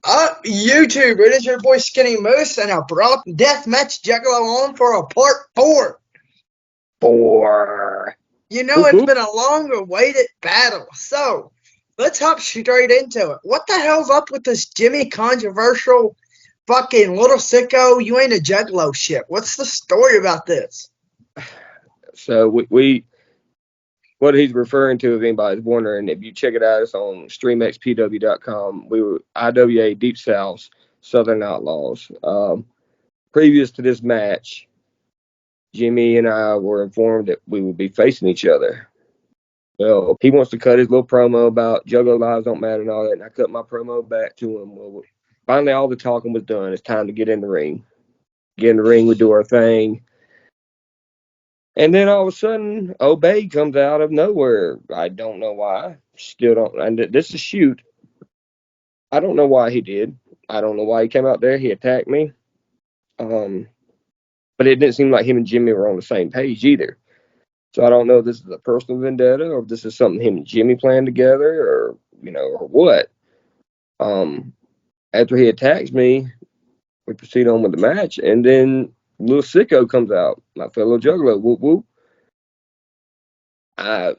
Up YouTube, it is your boy Skinny Moose, and I brought Deathmatch Juggalo on for a part 4. You know, it's been a long-awaited battle, so let's hop straight into it. What the hell's up with this Jimmy controversial fucking little sicko? You ain't a Juggalo shit. What's the story about this? So we what he's referring to, if anybody's wondering, if you check it out, it's on streamxpw.com. We were IWA Deep South Southern Outlaws. Previous to this match, Jimmy and I were informed that we would be facing each other. Well, he wants to cut his little promo about Juggalo lives don't matter and all that, and I cut my promo back to him. Well, finally, all the talking was done. It's time to get in the ring. Get in the ring, we do our thing. And then all of a sudden, Obey comes out of nowhere. I don't know why. Still don't. And this is shoot. I don't know why he did. I don't know why he came out there. He attacked me. But it didn't seem like him and Jimmy were on the same page either. So I don't know if this is a personal vendetta or if this is something him and Jimmy planned together or, or what. After he attacks me, we proceed on with the match. And then little sicko comes out, my fellow Juggalo. Whoop, whoop.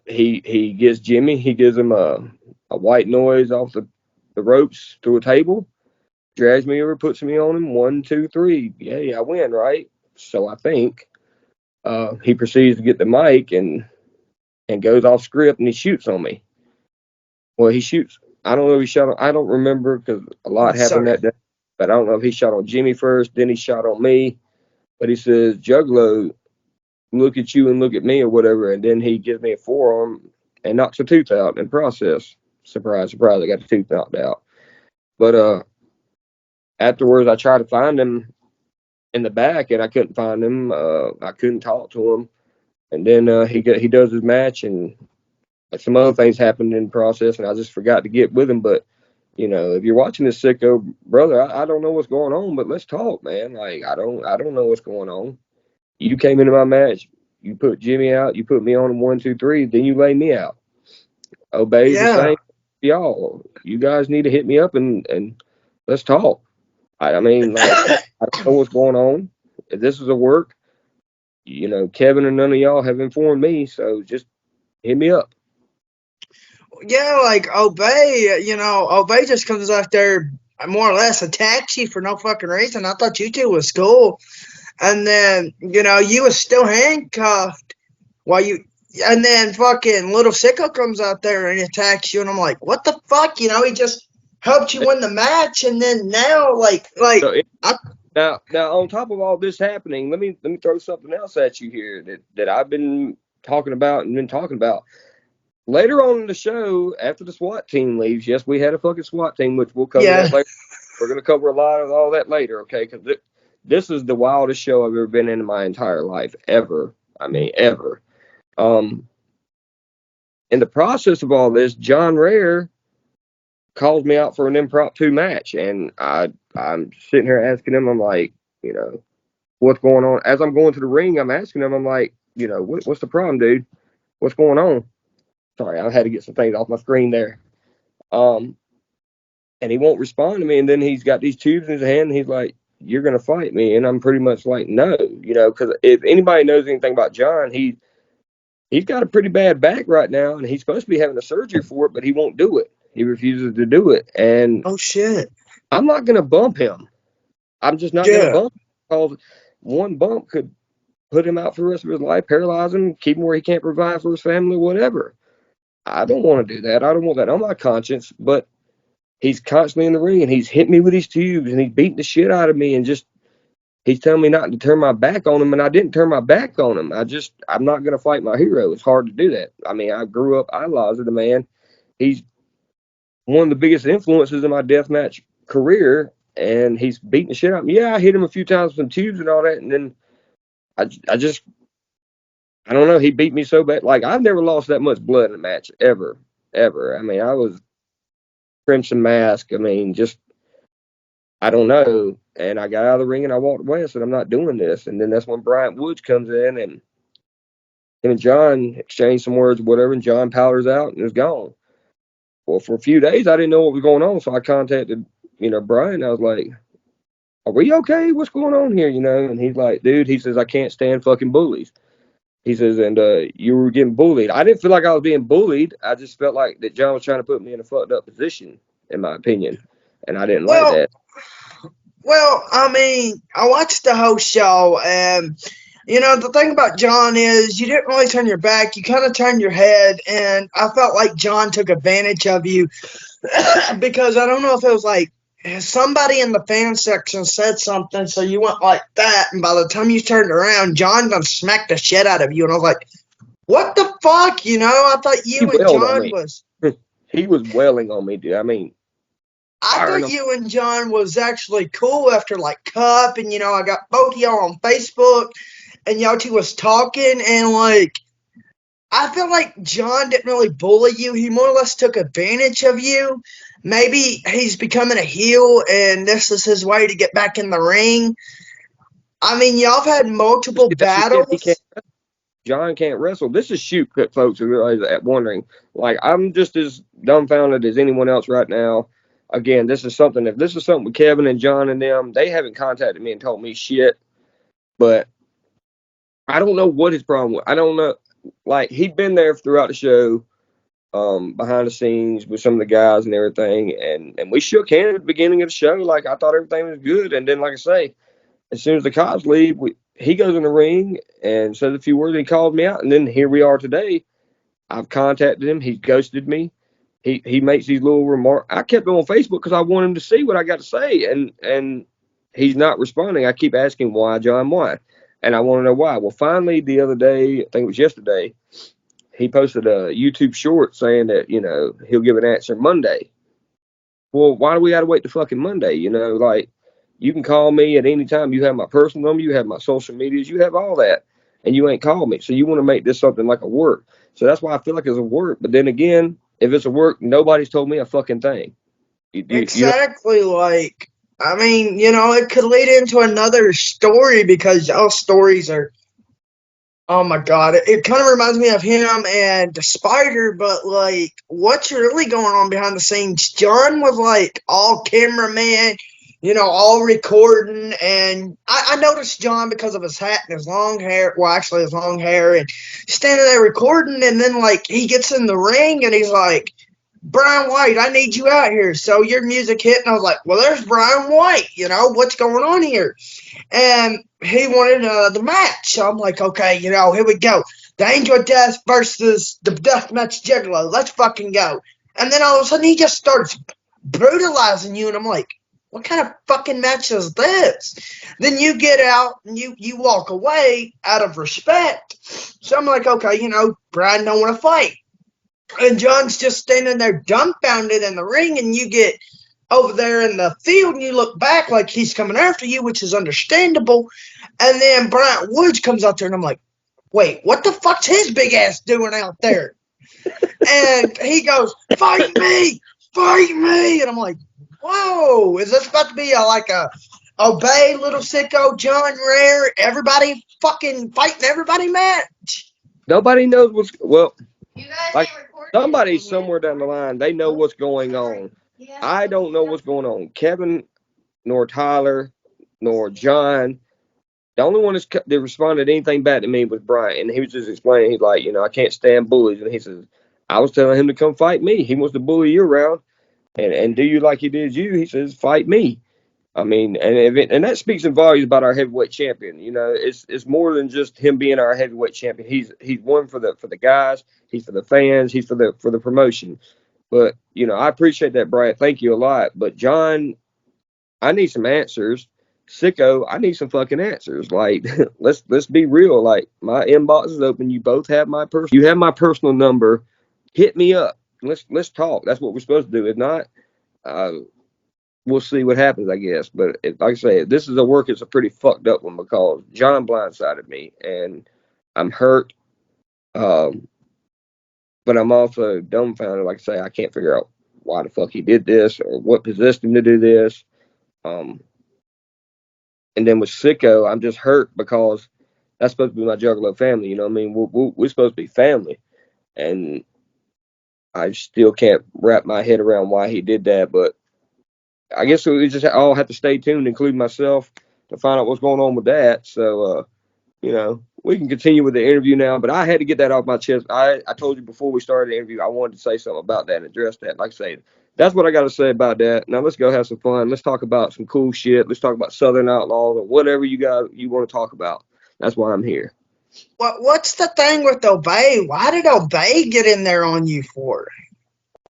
He gives Jimmy, he gives him a white noise off the ropes through a table, drags me over, puts me on him. 1, 2, 3. Yay, I win, right? So I think. He proceeds to get the mic and goes off script and he shoots on me. Well, he shoots. I don't know if he shot on, I don't remember because a lot happened that day. But I don't know if he shot on Jimmy first, then he shot on me. But he says, Juggalo, look at you and look at me or whatever. And then he gives me a forearm and knocks a tooth out in the process. Surprise, surprise, I got the tooth knocked out. But afterwards, I tried to find him in the back and I couldn't find him. I couldn't talk to him. And then he does his match and some other things happened in the process and I just forgot to get with him. But, if you're watching this sicko, brother, I don't know what's going on, but let's talk, man. Like, I don't know what's going on. You came into my match. You put Jimmy out. You put me on 1, 2, 3. Then you lay me out. Obey's the same. Y'all, you guys need to hit me up and let's talk. I mean, like, I don't know what's going on. If this is a work, Kevin and none of y'all have informed me. So just hit me up. Yeah, like Obey, Obey just comes out there more or less attacks you for no fucking reason. I thought you two was cool. And then, you was still handcuffed while you, and then fucking little sicko comes out there and attacks you, and I'm like, what the fuck? He just helped you win the match, and then now, now on top of all this happening, let me throw something else at you here that I've been talking about. Later on in the show, after the SWAT team leaves, yes, we had a fucking SWAT team, which we'll cover that later. We're going to cover a lot of all that later, okay? Because this is the wildest show I've ever been in my entire life, ever. I mean, ever. In the process of all this, John Rare called me out for an impromptu match, and I'm sitting here asking him, I'm like, what's going on? As I'm going to the ring, I'm asking him, I'm like, what's the problem, dude? What's going on? Sorry, I had to get some things off my screen there. And he won't respond to me, and then he's got these tubes in his hand, and he's like, you're going to fight me, and I'm pretty much like, no, because if anybody knows anything about John, he's got a pretty bad back right now, and he's supposed to be having a surgery for it, but he won't do it. He refuses to do it, and oh shit, I'm not going to bump him. I'm just not going to bump him because one bump could put him out for the rest of his life, paralyze him, keep him where he can't provide for his family, whatever. I don't want to do that. I don't want that on my conscience, but he's constantly in the ring, and he's hit me with these tubes, and he's beating the shit out of me, and just he's telling me not to turn my back on him, and I didn't turn my back on him. I'm not going to fight my hero. It's hard to do that. I mean, I grew up idolizing the man. He's one of the biggest influences in my deathmatch career, and he's beating the shit out of me. Yeah, I hit him a few times with some tubes and all that, and then I don't know. He beat me so bad. Like, I've never lost that much blood in a match, ever. I mean, I was Crimson Mask. I mean, just, I don't know. And I got out of the ring and I walked away and said, I'm not doing this. And then that's when Bryant Woods comes in and him and John exchange some words or whatever, and John powders out and is gone. Well, for a few days, I didn't know what was going on, so I contacted Bryant. I was like, are we okay? What's going on here? And he's like, dude, he says, I can't stand fucking bullies. He says, and you were getting bullied. I didn't feel like I was being bullied. I just felt like that John was trying to put me in a fucked up position, in my opinion. And I didn't like Well, that. well, I mean, I watched the whole show, and the thing about John is you didn't really turn your back. You kind of turned your head, and I felt like John took advantage of you because I don't know if it was like somebody in the fan section said something, so you went like that, and by the time you turned around, John gonna smack the shit out of you, and I was like, "What the fuck?" I thought He you and wailed on John me. was. He was wailing on me, dude. I mean, I firing thought him. you and John was actually cool after like Cup, and I got both of y'all on Facebook, and y'all two was talking, and like I feel like John didn't really bully you. He more or less took advantage of you. Maybe he's becoming a heel, and this is his way to get back in the ring. I mean, y'all have had multiple He can't. battles. John can't wrestle. This is shoot pit, folks, who are wondering. Like, I'm just as dumbfounded as anyone else right now. Again, this is something. If this is something with Kevin and John and them, they haven't contacted me and told me shit. But I don't know what his problem was. I don't know. Like, he'd been there throughout the show, behind the scenes with some of the guys and everything, and we shook hands at the beginning of the show. Like, I thought everything was good, and then, like I say, as soon as the cops leave, he goes in the ring and says a few words. And he called me out, and then here we are today. I've contacted him. He's ghosted me. He makes these little remarks. I kept him on Facebook because I want him to see what I got to say, and he's not responding. I keep asking why, John, why, and I want to know why. Well, finally, the other day, I think it was yesterday, he posted a YouTube short saying that he'll give an answer Monday. Well, why do we got to wait to fucking Monday? Like, you can call me at any time. You have my personal number, you have my social medias, you have all that, and you ain't called me. So you want to make this something like a work. So that's why I feel like it's a work. But then again, if it's a work, nobody's told me a fucking thing. Exactly, like, I mean, it could lead into another story because y'all stories are. Oh my god, it kind of reminds me of him and the Spider, but like, what's really going on behind the scenes? John was like all cameraman, all recording, and I noticed John because of his hat and his long hair. Well, actually, his long hair, and standing there recording, and then like he gets in the ring and he's like, Brian White, I need you out here. So your music hit, and I was like, well, there's Brian White. What's going on here? And he wanted the match. So I'm like, okay, here we go. The Angel of Death versus the deathmatch Juggalo. Let's fucking go. And then all of a sudden he just starts brutalizing you, and I'm like, what kind of fucking match is this? Then you get out and you walk away out of respect. So I'm like, okay, Brian don't want to fight. And John's just standing there dumbfounded in the ring, and you get over there in the field and you look back like he's coming after you, which is understandable. And then Bryant Woods comes out there, and I'm like, wait, what the fuck's his big ass doing out there? And he goes, fight me, fight me. And I'm like, whoa, is this about to be like a Obey, Little Sicko, John Rare, everybody fucking fighting everybody match? Nobody knows what's well. Like, somebody somewhere down the line, they know what's going on. I don't know what's going on. Kevin, nor Tyler, nor John. The only one that responded to anything bad to me was Bryant, and he was just explaining. He's like, I can't stand bullies, and he says, I was telling him to come fight me. He wants to bully you around, and do you like he did you. He says, fight me. I mean, and that speaks in volumes about our heavyweight champion. It's more than just him being our heavyweight champion. He's one for the guys. He's for the fans. He's for the promotion. But I appreciate that, Bryant. Thank you a lot. But John, I need some answers. Sicko, I need some fucking answers. Like, let's be real. Like, my inbox is open. You both have you have my personal number. Hit me up. Let's talk. That's what we're supposed to do. If not, uh, we'll see what happens, I guess. But like I say, if this is a work. It's a pretty fucked up one because John blindsided me, and I'm hurt. Um, but I'm also dumbfounded. Like I say, I can't figure out why the fuck he did this or what possessed him to do this. Um, And then with Sicko, I'm just hurt because that's supposed to be my Juggalo family. You know what I mean? We're supposed to be family. And I still can't wrap my head around why he did that. But I guess we just all have to stay tuned, including myself, to find out what's going on with that. So, we can continue with the interview now, but I had to get that off my chest. I told you before we started the interview, I wanted to say something about that and address that. Like I say, that's what I got to say about that. Now let's go have some fun. Let's talk about some cool shit. Let's talk about Southern Outlaws or whatever you want to talk about. That's why I'm here. What's the thing with Obey? Why did Obey get in there on you for?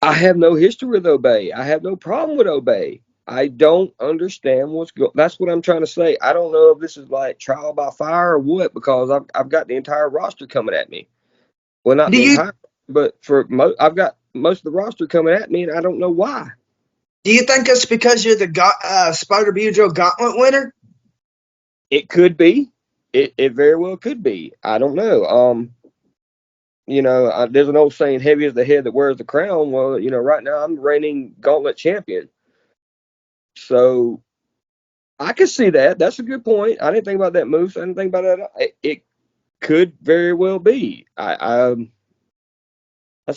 I have no history with Obey. I have no problem with Obey. I don't understand that's what I'm trying to say. I don't know if this is like trial by fire or what, because I've got the entire roster coming at me. Well, not Do the you entire, but I've got most of the roster coming at me, and I don't know why. do you think it's because you're the Spider Bujo Gauntlet winner? It could be. It very well could be. I don't know. There's an old saying, "Heavy is the head that wears the crown." Well, right now I'm reigning Gauntlet champion, so I can see that. That's a good point. I didn't think about that, Moose. I didn't think about that. It could very well be. That's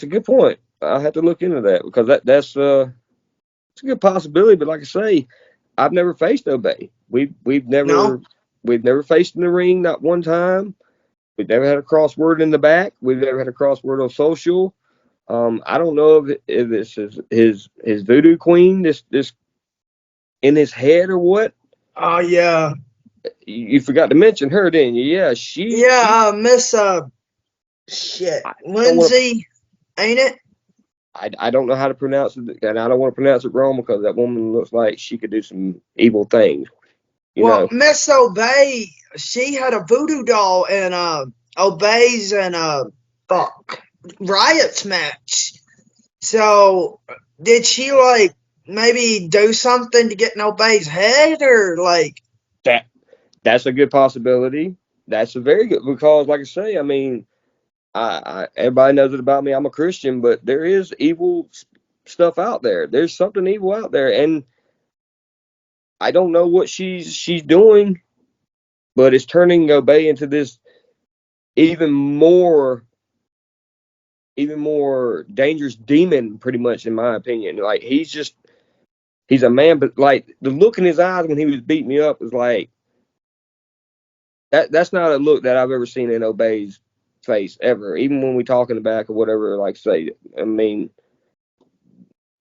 a good point. I'll have to look into that, because that's it's a good possibility. But like I say, I've never faced Obey. We've No. never faced in the ring, not one time. We've never had a crossword in the back. We've never had a crossword on social. I don't know if it's his voodoo queen, this in his head or what. Oh yeah. You forgot to mention her, didn't you? Yeah, she. Yeah, Miss shit. I don't want to. Lindsay, ain't it? I don't know how to pronounce it, and I don't want to pronounce it wrong, because that woman looks like she could do some evil things. You Well, know. Miss Obey, she had a voodoo doll in Obey's and fuck Riot's match. So did she like maybe do something to get in Obey's head or like That that's a good possibility. That's a very good, because, like I say, I mean, everybody knows it about me. I'm a Christian, but there is evil stuff out there. There's something evil out there, and I don't know what she's doing, but it's turning Obey into this even more dangerous demon, pretty much, in my opinion. Like, he's a man, but like the look in his eyes when he was beating me up was like that's not a look that I've ever seen in Obey's face ever. Even when we talk in the back or whatever, like say, I mean,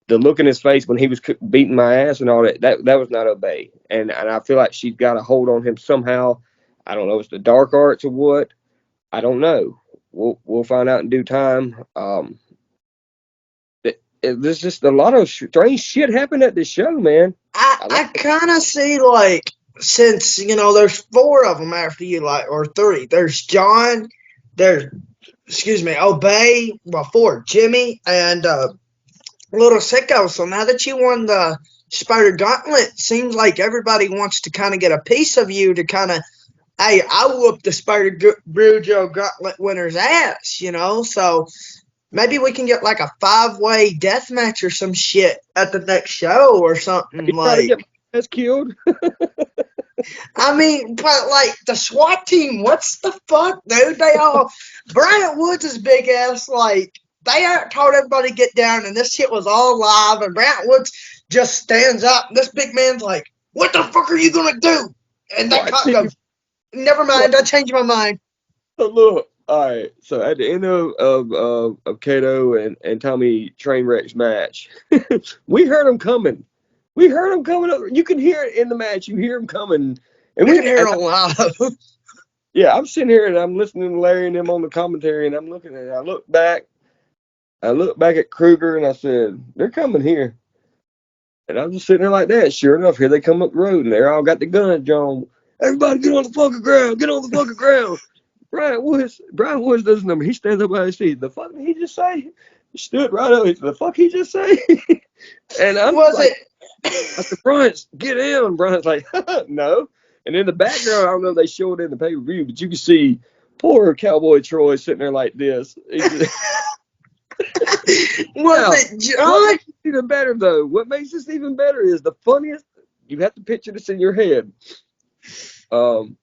the look in his face when he was beating my ass and all that was not Obey. And I feel like she's got a hold on him somehow. I don't know if it's the dark arts or what. I don't know. We'll find out in due time. There's just a lot of strange shit happened at this show, man. I kind of see like since there's four of them after you like or three. There's John, there's excuse me, Obey, well four, Jimmy and Little Sicko. So now that you won the Spider Gauntlet, seems like everybody wants to kind of get a piece of you to kind of, hey, I whooped the Spider Brujo Gauntlet winner's ass, So maybe we can get like a 5-way death match or some shit at the next show or something You trying to like. get my ass killed? I mean, but like the SWAT team, what's the fuck, dude? They all Bryant Woods' big ass, like they told everybody to get down, and this shit was all live, and Bryant Woods just stands up. And this big man's like, "What the fuck are you gonna do?" And that cop goes, "Never mind, I changed my mind." So look, all right. So at the end of Kato and Tommy Trainwreck's match, we heard him coming. We heard him coming up. You can hear it in the match. You hear him coming, and You can hear a lot of them. yeah, I'm sitting here and I'm listening to Larry and them on the commentary, and I'm looking at it. I look back. I look back at Kruger, and I said, "They're coming here." And I'm just sitting there like that. Sure enough, here they come up the road, and they're all got the guns drawn. Everybody, get on the fucking ground! Get on the fucking ground! Brian Woods doesn't know me. He stands up by his feet. The fuck did he just say? He stood right up. He said, the fuck he just say? And I'm Was like, it? I said, Bryant, get in. Brian's like, no. And in the background, I don't know if they show it in the pay-per-view, but you can see poor Cowboy Troy sitting there like this. Was it John? What makes this even better, though? What makes this even better is the funniest. You have to picture this in your head. The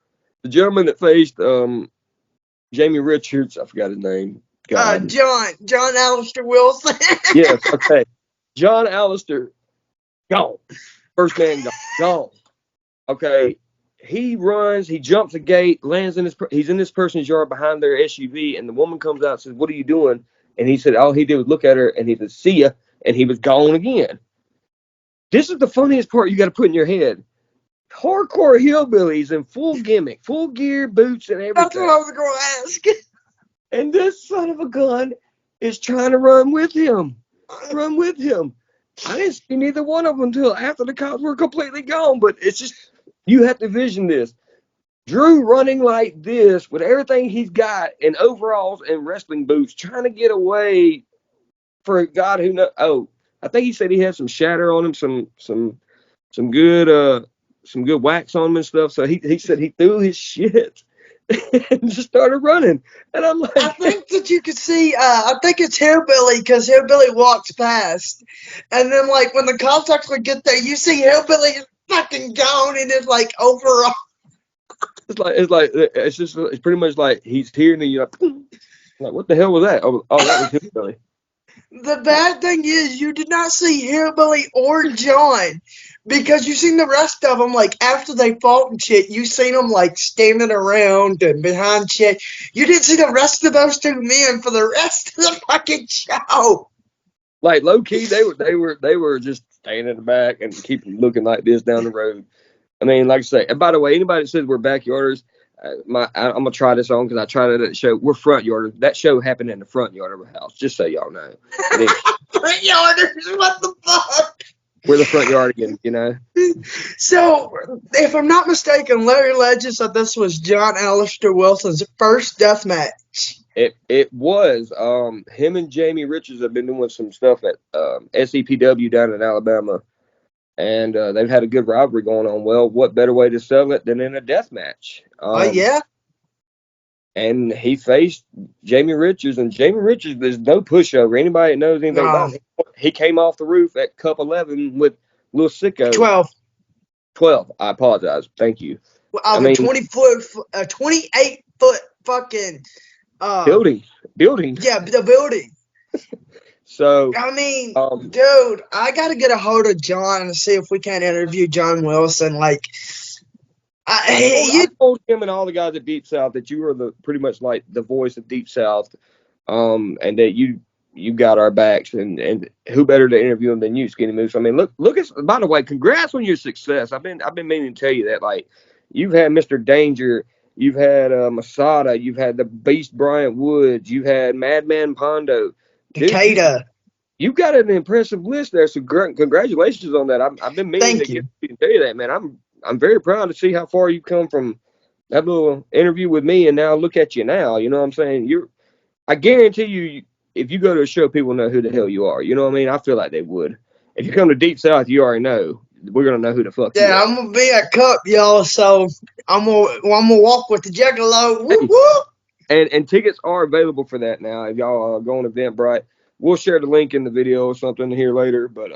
gentleman that faced Jamie Richards, I forgot his name. God. John Alistair Wilson. Yes, okay. John Alistair, gone. First man gone. Okay. He runs, he jumps a gate, lands in he's in this person's yard behind their SUV, and the woman comes out and says, "What are you doing?" And he said, all he did was look at her, and he said, "See ya," and he was gone again. This is the funniest part you got to put in your head. Hardcore hillbillies in full gimmick, full gear, boots, and everything. That's what I was going to ask. And this son of a gun is trying to run with him. Run with him. I didn't see neither one of them until after the cops were completely gone, but it's just, you have to vision this. Drew running like this with everything he's got in overalls and wrestling boots, trying to get away for God who knows. Oh, I think he said he had some shatter on him, some good wax on him and stuff. So he said he threw his shit and just started running. And I'm like, I think that you could see, I think it's Hillbilly, because Hillbilly walks past. And then, like, when the cops actually get there, you see Hillbilly is fucking gone in his, like, overall. it's pretty much like he's here and then you're like, what the hell was that? Oh, that was Hillbilly. The bad thing is, you did not see Hillbilly or John, because you seen the rest of them, like, after they fought and shit, you seen them, like, standing around and behind shit. You didn't see the rest of those two men for the rest of the fucking show. Like, low key, they were just staying in the back and keep looking like this down the road. I mean, like I say, and by the way, anybody that says we're backyarders, I'm gonna try this on because I tried it at the show. We're front yarders. That show happened in the front yard of our house, just so y'all know. Front yarders, what the fuck? We're the front yard again, you know. So, if I'm not mistaken, Larry Legend said this was John Alistair Wilson's first death match. It was him and Jamie Richards have been doing some stuff at SEPW down in Alabama. And they've had a good rivalry going on. Well, what better way to sell it than in a death match? Yeah. And he faced Jamie Richards, and Jamie Richards, there's no pushover. Anybody that knows anything about him, he came off the roof at Cup 11 with Lil Sicko. 12. I apologize. Thank you. I mean, 28-foot fucking building. Yeah, the building. So, I mean, dude, I got to get a hold of John and see if we can interview John Wilson. Like, I told him and all the guys at Deep South that you were pretty much like the voice of Deep South, and that you got our backs, and who better to interview him than you, Skinny Moose? I mean, look at. By the way, congrats on your success. I've been meaning to tell you that. Like, you've had Mr. Danger, you've had Masada, you've had the Beast Bryant Woods, you've had Madman Pondo. Takeda. You've got an impressive list there, so congratulations on that. I've been meaning to tell you that, man. I'm very proud to see how far you've come from that little interview with me, and now look at you now. You know what I'm saying? I guarantee you, if you go to a show, people know who the hell you are. You know what I mean? I feel like they would. If you come to Deep South, you already know. We're gonna know who the fuck you are. Yeah, I'm gonna be at Cup, y'all. So I'm gonna walk with the Juggalo. Woo woo. And tickets are available for that now. If y'all go on Eventbrite, we'll share the link in the video or something here later. But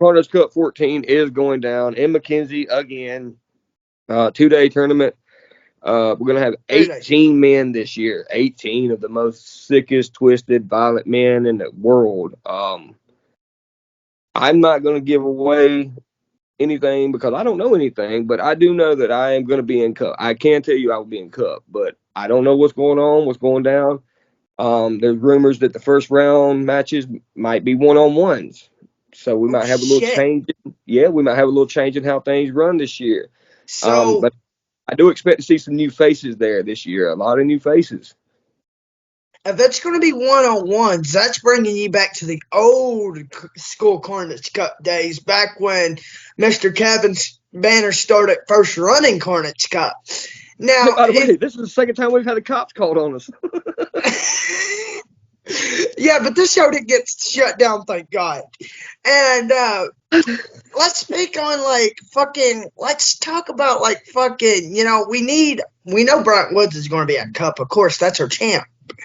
Carnage Cup 14 is going down in McKenzie again. 2-day tournament. We're gonna have 18 men this year. 18 of the most sickest, twisted, violent men in the world. I'm not gonna give away anything because I don't know anything, but I do know that I am gonna be in Cup. I can tell you I will be in Cup, but I don't know what's going on, what's going down. There's rumors that the first round matches might be one-on-ones. So we might have a little change. Yeah, we might have a little change in how things run this year. So, but I do expect to see some new faces there this year. A lot of new faces. If that's going to be one-on-ones, that's bringing you back to the old school Carnage Cup days, back when Mr. Kevin Banner started first running Carnage Cup. Now, by the way, this is the second time we've had the cops called on us. Yeah, but this show didn't get shut down, thank God. And let's speak on let's talk about we know Bryant Woods is going to be at Cup. Of course, that's our champ.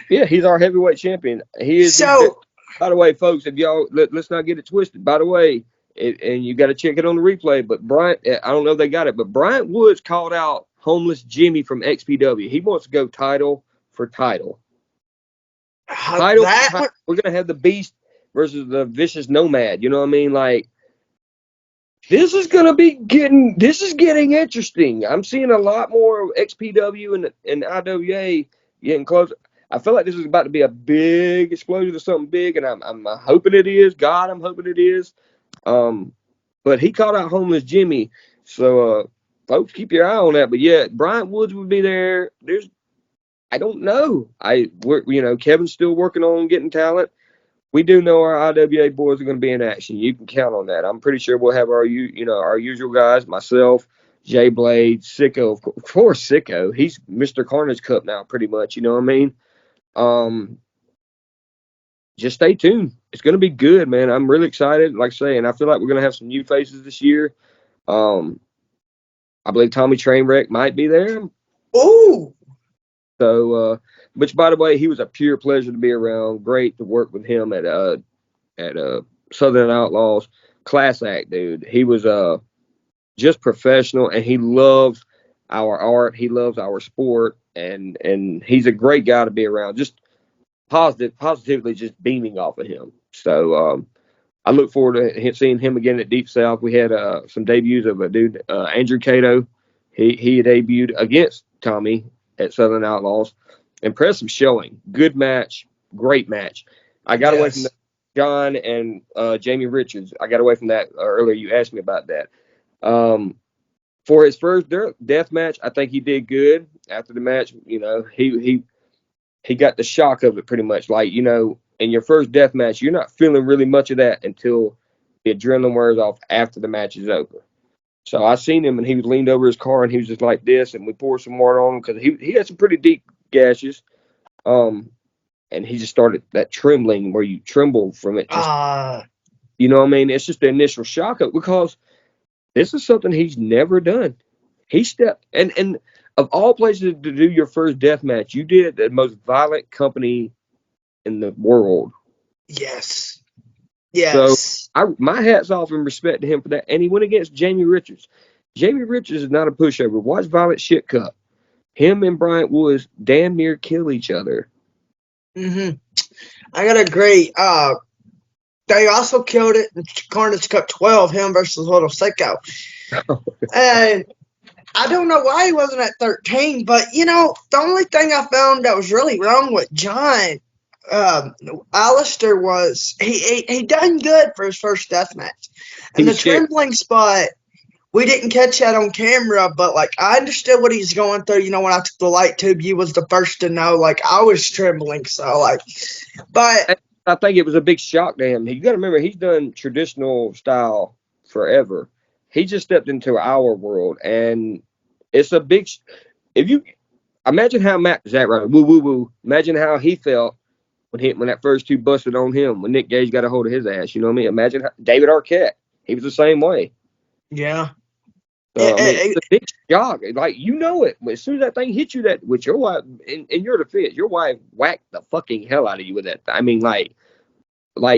Yeah, he's our heavyweight champion. He is. So, by the way, folks, if y'all let's not get it twisted. By the way, and you got to check it on the replay. But Bryant, I don't know if they got it, but Bryant Woods called out homeless Jimmy from XPW. He wants to go title for title. We're gonna have the Beast versus the Vicious Nomad. You know what I mean? Like, This is getting interesting. I'm seeing a lot more XPW and IWA getting closer. I feel like this is about to be a big explosion of something big, and I'm hoping it is. God, I'm hoping it is. But he called out homeless Jimmy, so folks, keep your eye on that. But yeah, Bryant Woods would be there. I don't know. Kevin's still working on getting talent. We do know our IWA boys are going to be in action. You can count on that. I'm pretty sure we'll have our usual guys, myself, Jay Blade, Sicko, of course, Sicko. He's Mr. Carnage Cup now, pretty much. You know what I mean? Um, just stay tuned. It's going to be good, man. I'm really excited. Like I say, and I feel like we're going to have some new faces this year. Um, I believe Tommy Trainwreck might be there. Ooh. So, which by the way, he was a pure pleasure to be around. Great to work with him at Southern Outlaws. Class act, dude. He was just professional, and he loves our art. He loves our sport, and he's a great guy to be around. Just positively, just beaming off of him. So I look forward to seeing him again at Deep South. We had some debuts of a dude, Andrew Cato. He debuted against Tommy at Southern Outlaws. Impressive showing. Good match. Great match. I got away from Yes. John and Jamie Richards. I got away from that earlier. You asked me about that. For his first death match, I think he did good. After the match, he got the shock of it pretty much. Like, in your first death match, you're not feeling really much of that until the adrenaline wears off after the match is over. So I seen him, and he was leaned over his car, and he was just like this, and we poured some water on him because he had some pretty deep gashes. And he just started that trembling where you tremble from it. Just, you know what I mean? It's just the initial shock of, because this is something he's never done. He stepped, and of all places to do your first death match, you did the most violent company in the world. Yes. So Yes. my hat's off and respect to him for that. And he went against Jamie Richards. Jamie Richards is not a pushover. Watch Violent Shit Cup. Him and Bryant Woods damn near kill each other. I gotta agree. They also killed it in Carnage Cup 12, him versus Little Sicko. And I don't know why he wasn't at 13, but the only thing I found that was really wrong with John Alistair was he done good for his first death match. He And the was scared. trembling spot, we didn't catch that on camera, but like I understood what he's going through. When I took the light tube, you was the first to know. Like I was trembling, so like, but I think it was a big shock to him. You got to remember, he's done traditional style forever. He just stepped into our world, and it's a big. If you imagine how Matt is that right? Woo woo woo. Imagine how he felt when that first two busted on him, when Nick Gage got a hold of his ass. You know what I mean? Imagine David Arquette. He was the same way. yeah, So I mean, it's a big shock. Like, it. As soon as that thing hit you, that with your wife, in your defense, your wife whacked the fucking hell out of you with that. I mean, like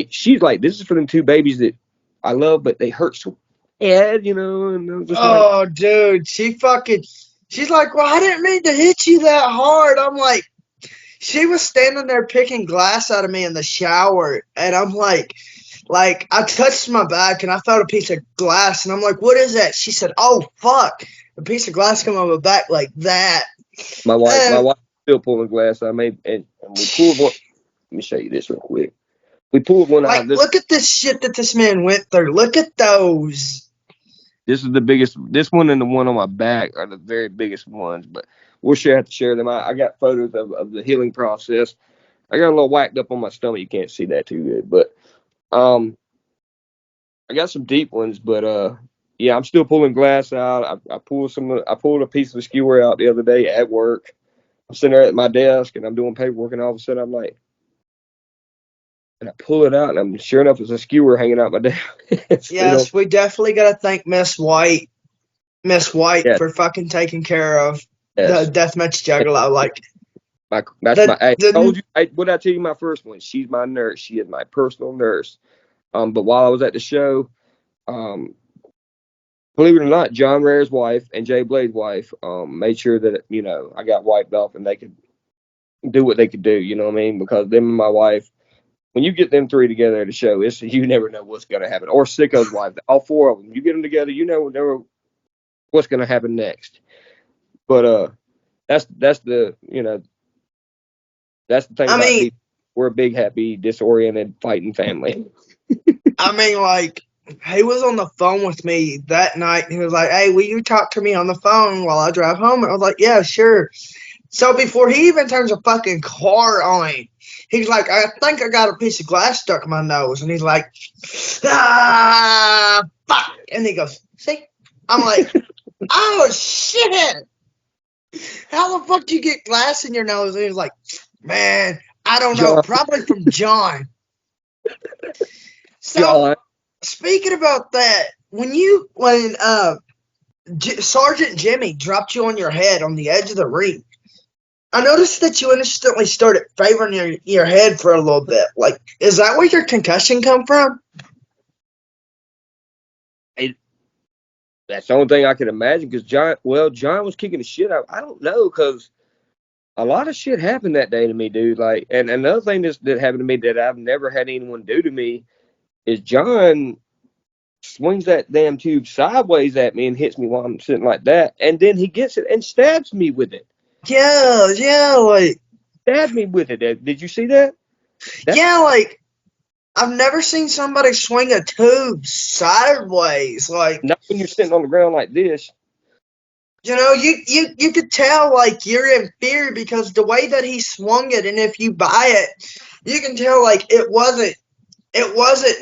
she's like, this is for them two babies that I love, but they hurt so bad, and I'm just like, oh, dude, she's like, well, I didn't mean to hit you that hard. I'm like, she was standing there picking glass out of me in the shower, and I'm like I touched my back and I felt a piece of glass, and I'm like, what is that? She said, oh fuck, a piece of glass come on my back like that. my And wife still pulling glass. I made and we pulled one. Let me show you this real quick. We pulled one out. like, This look at this shit that this man went through. Look at those. this is the biggest. This one and the one on my back are the very biggest ones. But we'll have to share them. I got photos of the healing process. I got a little whacked up on my stomach. You can't see that too good, but I got some deep ones. But yeah, I'm still pulling glass out. I pulled I pulled a piece of skewer out the other day at work. I'm sitting there at my desk and I'm doing paperwork, and all of a sudden I'm like, and I pull it out, and I'm sure enough, it's a skewer hanging out my desk. Still, Yes, we definitely gotta thank Miss White yes, for fucking taking care of the yes. deathmatch juggalo. Like That's the my. I told the you. What did I tell you? My first one. She's my nurse. She is my personal nurse. But while I was at the show, um, believe it or not, John Rare's wife and Jay Blade's wife made sure that I got wiped off and they could do what they could do. You know what I mean? Because them and my wife when you get them three together at a show, you never know what's going to happen. Or Sicko's wife, all four of them. You get them together, you never what's going to happen next. But that's the that's the thing I about mean, people. We're a big, happy, disoriented, fighting family. like, he was on the phone with me that night. And he was like, "Hey, will you talk to me on the phone while I drive home?" And I was like, "Yeah, sure." So before he even turns a fucking car on, he's like, "I think I got a piece of glass stuck in my nose." And he's like, "Ah, fuck." And he goes, "See?" I'm like, "Oh, shit. How the fuck do you get glass in your nose?" And he's like, "Man, I don't know. John, Probably from John." So, John, speaking about that, when Sergeant Jimmy dropped you on your head on the edge of the ring, I noticed that you instantly started favoring your head for a little bit. Like, is that where your concussion come from? that's the only thing I can imagine. Because John was kicking the shit out. I don't know, because a lot of shit happened that day to me, dude. Like, and another thing that happened to me that I've never had anyone do to me is John swings that damn tube sideways at me and hits me while I'm sitting like that, and then he gets it and stabs me with it. Yeah, like, Stabbed me with it. Did you see that? That yeah, like, I've never seen somebody swing a tube sideways. Like, Not when you're sitting on the ground like this. you could tell, like, you're in fear because the way that he swung it, and if you buy it, you can tell, like, it wasn't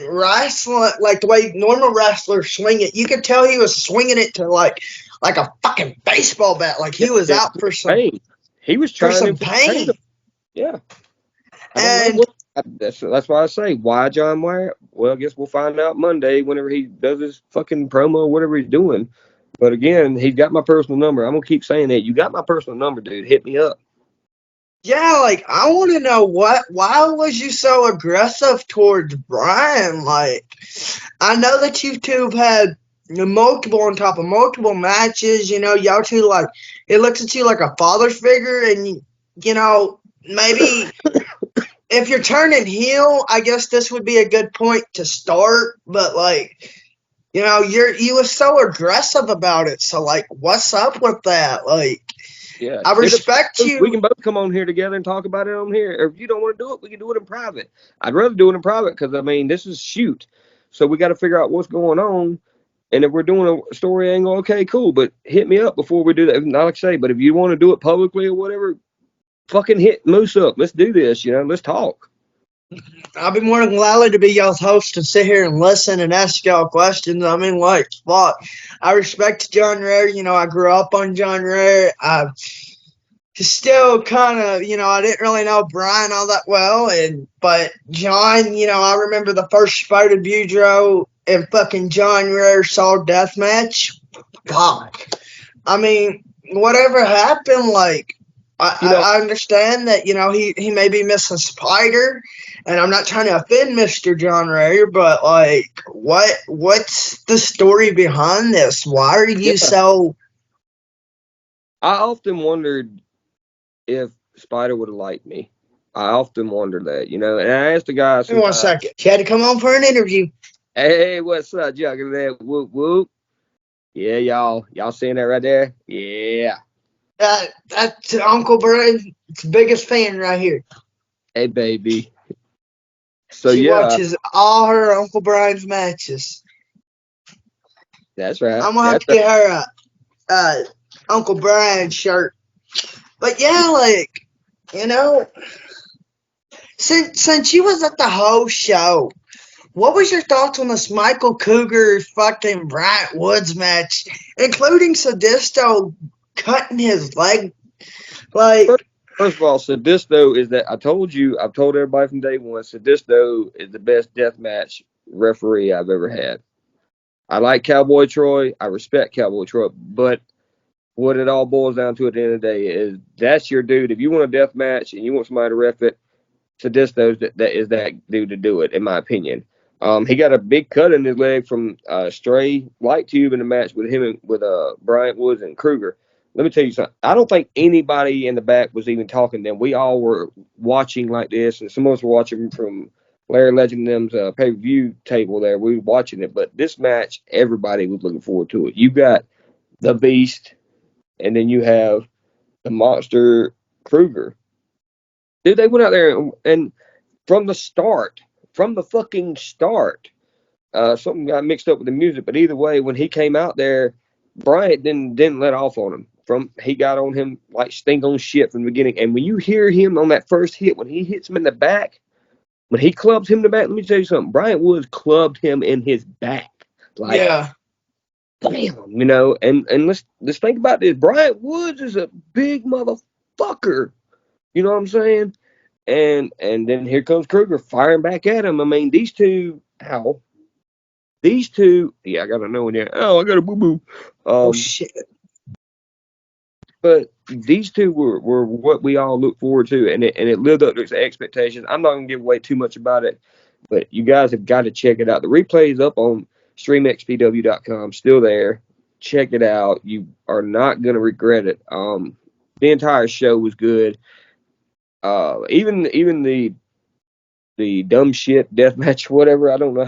wrestling like the way normal wrestlers swing it. You could tell he was swinging it to like a fucking baseball bat, like Yeah, he was it out was pain. He was for trying to some inflict pain. pain. Yeah, I don't know And what. That's why I say, why John Ware? Well, I guess we'll find out Monday whenever he does his fucking promo or whatever he's doing. But again, he's got my personal number. I'm gonna keep saying that. You got my personal number, dude. Hit me up. yeah, like I want to know why was you so aggressive towards Brian? Like, I know that you two have had multiple on top of multiple matches. Y'all two, like, it looks at you like a father figure, and maybe if you're turning heel, I guess this would be a good point to start. But like, you were so aggressive about it. So like, what's up with that? Like, Yeah, I hit us. respect We you. can both come on here together and talk about it on here. Or if you don't want to do it, we can do it in private. I'd rather do it in private because I mean this is shoot, so we got to figure out what's going on. And if we're doing a story angle, okay, cool. But hit me up before we do that. Not like I say, but if you want to do it publicly or whatever, fucking hit Moose up. Let's do this. Let's talk. I'll be more than gladly to be y'all's host and sit here and listen and ask y'all questions. I mean, like, fuck. I respect John Ray. I grew up on John Ray. I still kind of, I didn't really know Brian all that well, but John, I remember the first Spotted Boudreaux and fucking John Ray saw deathmatch. Fuck. I mean, whatever happened, like, You know, I understand that, he may be missing Spider, and I'm not trying to offend Mr. John Ray, but, like, what's the story behind this? Why are you yeah. so... I often wondered if Spider would have liked me. I often wonder that, and I asked the guy Give me one sometimes, second. She had to come on for an interview. hey, what's up, Juggalo? Whoop, whoop. Yeah, y'all seeing that right there? Yeah. That's Uncle Brian's biggest fan right here. Hey, baby. So She yeah, watches all her Uncle Brian's matches. that's right. I'm gonna have That's to right. get her a Uncle Brian shirt. But yeah, like, you know, since you was at the whole show, what was your thoughts on this Michael Cougar fucking Bryant Woods match, including Sadisto cutting his leg? Like, First of all, Sadisto is that I've told everybody from day one, Sadisto is the best deathmatch referee I've ever had. I like Cowboy Troy. I respect Cowboy Troy, but what it all boils down to at the end of the day is that's your dude. If you want a death match and you want somebody to ref it, Sadisto's that is that dude to do it, in my opinion. He got a big cut in his leg from stray light tube in the match with him and with Bryant Woods and Kruger. Let me tell you something. I don't think anybody in the back was even talking to them. We all were watching like this, and some of us were watching from Larry Legend and them's pay-per-view table there. We were watching it, but this match, everybody was looking forward to it. You got the Beast, and then you have the Monster Kruger. Dude, they went out there and from the fucking start, something got mixed up with the music. But either way, when he came out there, Bryant didn't let off on him. He got on him like stink on shit from the beginning. And when you hear him on that first hit, when he hits him in the back, when he clubs him in the back, let me tell you something. Bryant Woods clubbed him in his back, like Yeah. bam, And let's think about this. Bryant Woods is a big motherfucker. You know what I'm saying? And then here comes Kruger firing back at him. I mean, these two, yeah, I got a no in there. Oh, I got a boo boo. Oh shit. But these two were what we all look forward to, and it lived up to its expectations. I'm not gonna give away too much about it, but you guys have got to check it out. The replay is up on streamxpw.com, still there. Check it out. You are not gonna regret it. The entire show was good. Even the dumb shit death match, whatever. I don't know.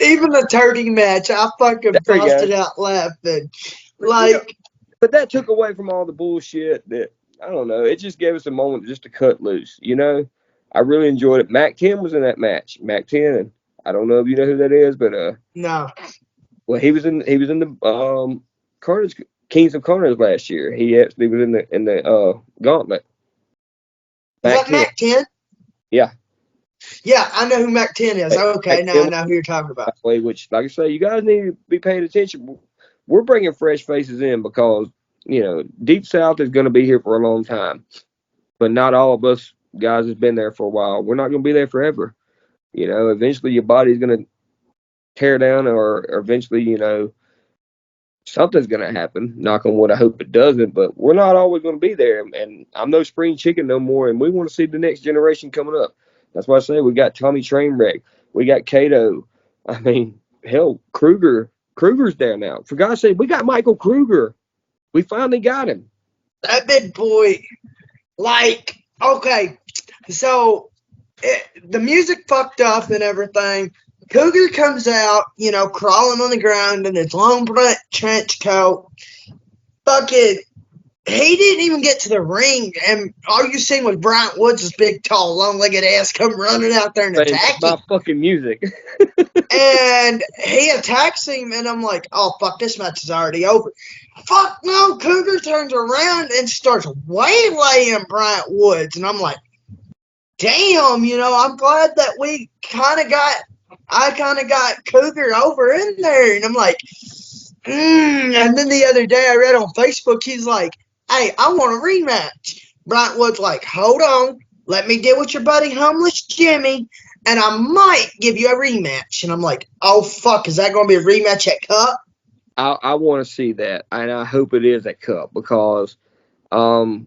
Even the turkey match, I fucking busted out laughing. Like, but that took away from all the bullshit that, I don't know. It just gave us a moment just to cut loose, I really enjoyed it. Mac 10 was in that match. Mac 10. I don't know if you know who that is, but no. Well, he was in the Carnage Kings of Carnage last year. He actually was in the Gauntlet. Is that Mac 10? Yeah. Yeah, I know who Mac 10 is. Okay, now I know who you're talking about. Which, like I say, you guys need to be paying attention. We're bringing fresh faces in because, Deep South is going to be here for a long time. But not all of us guys has been there for a while. We're not going to be there forever. Eventually your body's going to tear down or eventually, something's going to happen. Knock on wood, I hope it doesn't. But we're not always going to be there. And I'm no spring chicken no more. And we want to see the next generation coming up. That's why I say we got Tommy Trainwreck. We got Cato. I mean, hell, Kruger's there now. For God's sake, we got Michael Kruger. We finally got him. That big boy. Like, okay, so the music fucked up and everything. Cougar comes out, crawling on the ground in his long black trench coat. Fucking, he didn't even get to the ring, and all you seen was Bryant Woods' big, tall, long-legged ass come running out there and attack him. My fucking music. And he attacks him, and I'm like, oh, fuck, this match is already over. Fuck no, Cougar turns around and starts waylaying Bryant Woods, and I'm like, damn, I'm glad that I kind of got Cougar over in there, and I'm like, and then the other day I read on Facebook, he's like, hey, I want a rematch. Bryant Woods like, hold on, let me deal with your buddy Homeless Jimmy, and I might give you a rematch. And I'm like, oh, fuck, is that going to be a rematch at Cup? I want to see that, and I hope it is at Cup because the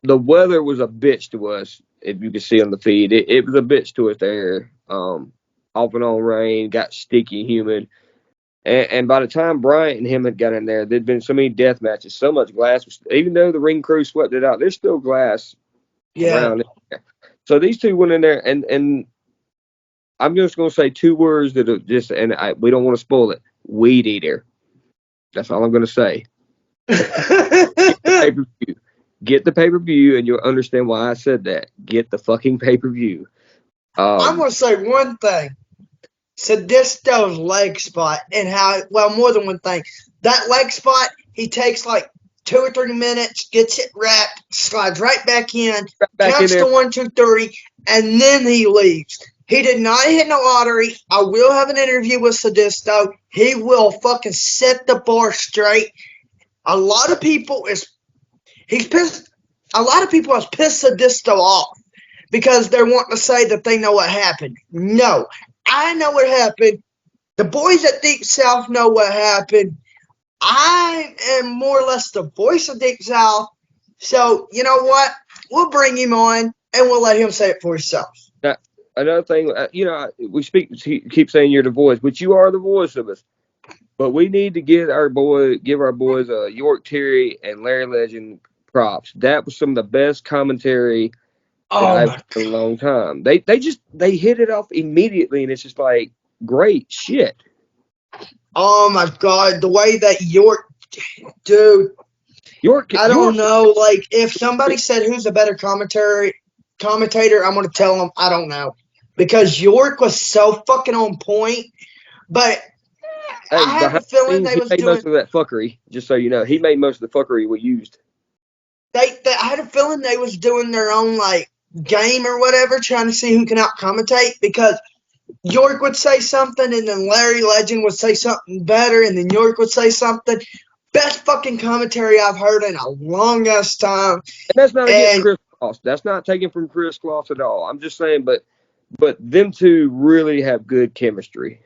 weather was a bitch to us, if you can see on the feed. It was a bitch to us there. Off and on rain, got sticky, humid. And by the time Bryant and him had got in there, there'd been so many death matches, so much glass. Even though the ring crew swept it out, there's still glass around there. So these two went in there, and I'm just going to say two words that are just, and we don't want to spoil it. Weed eater. That's all I'm going to say. Get the pay-per-view, and you'll understand why I said that. Get the fucking pay-per-view. I'm going to say one thing. Sadisto's leg spot and how, well, more than one thing. That leg spot, he takes like 2 or 3 minutes, gets it wrapped, slides right back in, counts to 1, 2, 3, and then he leaves. He did not hit no lottery. I will have an interview with Sadisto. He will fucking set the bar straight. A lot of people has pissed Sadisto off because they're wanting to say that they know what happened. No. I know what happened. The boys at Deep South know what happened. I am more or less the voice of Deep South. So, you know what? We'll bring him on, and we'll let him say it for himself. Now, another thing, we keep saying you're the voice, but you are the voice of us. But we need to give our boys York Terry and Larry Legend props. That was some of the best commentary that Oh I've my, seen in a long time. They hit it off immediately, and it's just like great shit. oh my God, the way that York, dude, I don't York, know. Like, if somebody said who's a better commentator, I'm gonna tell them I don't know, because York was so fucking on point. But hey, I have a behind the feeling scenes, they he was made doing most of that fuckery. Just so you know, he made most of the fuckery we used. they I had a feeling they was doing their own like game or whatever, trying to see who can out commentate, because York would say something and then Larry Legend would say something better and then York would say something. Best fucking commentary I've heard in a long ass time. And that's not against And Chris Cross. That's not taken from Chris Cross at all. I'm just saying, but them two really have good chemistry.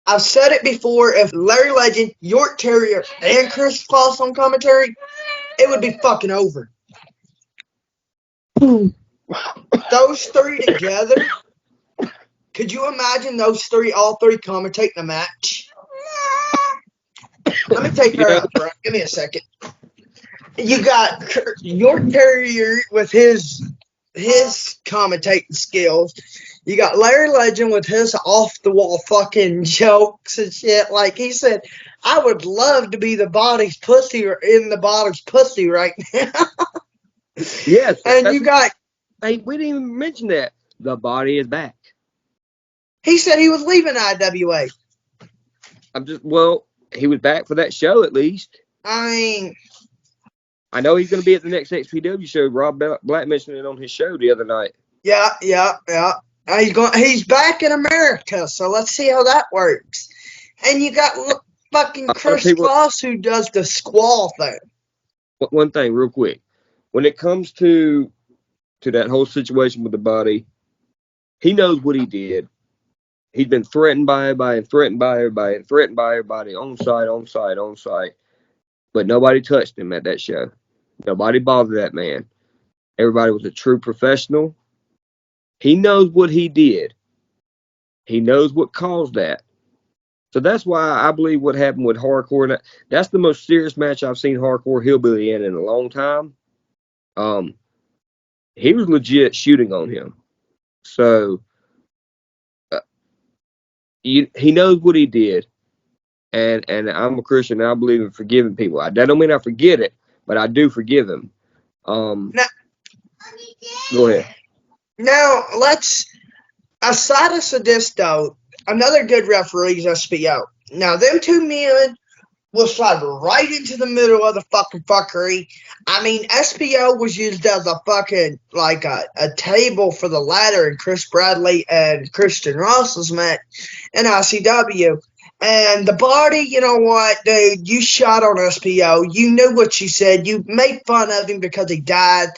I've said it before, if Larry Legend, York Terrier, and Chris Claus on commentary, it would be fucking over. Those three together, could you imagine those three, all three commentating a match? Let me take You her know, out, bro. Give me a second. You got York Terrier with his commentating skills. You got Larry Legend with his off the wall fucking jokes and shit. Like he said, I would love to be the body's pussy or in the body's pussy right now. yes, And that's. you got, Hey, we didn't even mention that the body is back. he said he was leaving IWA. He was back for that show at least. I mean, I know he's going to be at the next XPW show. Rob Black mentioned it on his show the other night. yeah. He's back in America, so let's see how that works. And you got fucking A lot of Chris people. Claus who does the squall thing. One thing, real quick, when it comes to that whole situation with the body, he knows what he did. He's been threatened by everybody, and threatened by everybody, and threatened by everybody on site. But nobody touched him at that show. Nobody bothered that man. Everybody was a true professional. He knows what he did. He knows what caused that. So that's why I believe what happened with Hardcore. That's the most serious match I've seen Hardcore Hillbilly in a long time. Um, he was legit shooting on him. So uh, he knows what he did, and I'm a Christian. And I believe in forgiving people. That don't mean I forget it, but I do forgive him. Now, Go ahead. now let's, aside of this though, another good referee is SPO. Now, them two men will slide right into the middle of the fucking fuckery. I mean, SPO was used as a fucking, like a table for the ladder in Chris Bradley and Christian Russell's match in ICW. And the body, you know what, dude, you shot on SPO. You knew what you said. You made fun of him because he died.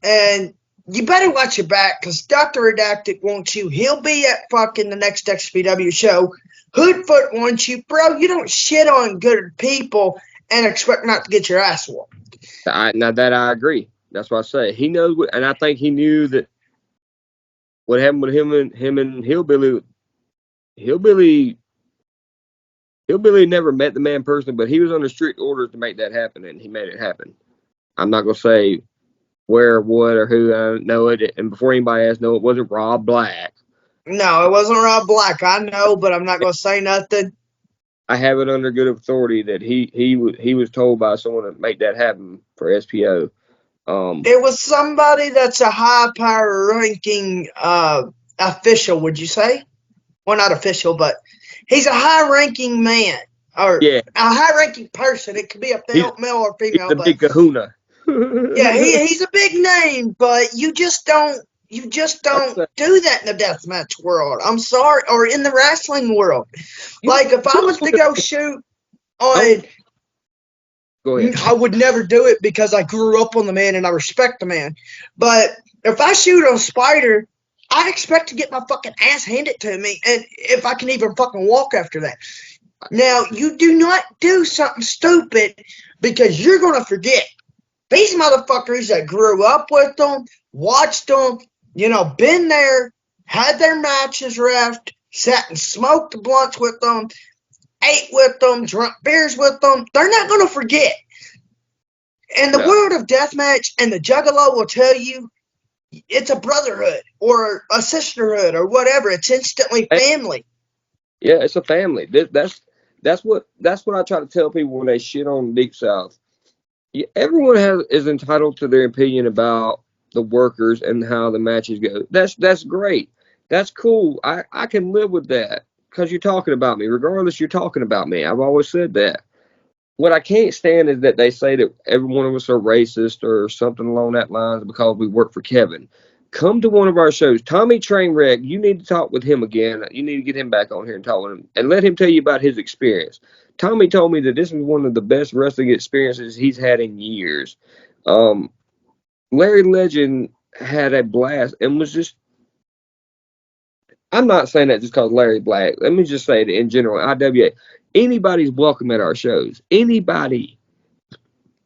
And you better watch your back, because Dr. Redacted wants you. He'll be at fucking the next XPW show. Hoodfoot wants you. Bro, you don't shit on good people and expect not to get your ass whooped. Now that I agree. That's what I say. He knows what, and I think he knew that what happened with him and Hillbilly. Hillbilly never met the man personally, but he was under strict orders to make that happen, and he made it happen. I'm not gonna say where, what, or who. I know it, and before anybody else know, it wasn't Rob Black. No, it wasn't Rob Black. I know, but I'm not going to say nothing. I have it under good authority that he was told by someone to make that happen for SPO. It was somebody that's a high power ranking official, would you say? Well, not official, but he's a high ranking man or Yeah, a high ranking person. It could be a he's male or he's female, a but big kahuna. yeah, he's a big name, but you just don't do that in the deathmatch world. I'm sorry, or in the wrestling world. Like if I was to go shoot on, Go ahead. I would never do it because I grew up on the man and I respect the man. But if I shoot on Spider, I expect to get my fucking ass handed to me, and if I can even fucking walk after that. Now, you do not do something stupid, because you're gonna forget. These motherfuckers that grew up with them, watched them, been there, had their matches refed, sat and smoked blunts with them, ate with them, drunk beers with them, they're not going to forget. In the No. world of deathmatch, and the Juggalo will tell you, it's a brotherhood or a sisterhood or whatever. It's instantly family. Yeah, it's a family. That's what I try to tell people when they shit on Deep South. Everyone is entitled to their opinion about the workers and how the matches go. That's great. That's cool. I can live with that because you're talking about me. Regardless, you're talking about me. I've always said that. What I can't stand is that they say that every one of us are racist or something along that lines because we work for Kevin. Come to one of our shows. Tommy Trainwreck, you need to talk with him again. You need to get him back on here and talk with him and let him tell you about his experience. Tommy told me that this was one of the best wrestling experiences he's had in years. Um, Larry Legend had a blast and was just. I'm not saying that just because Larry Black. Let me just say that in general, IWA, anybody's welcome at our shows. Anybody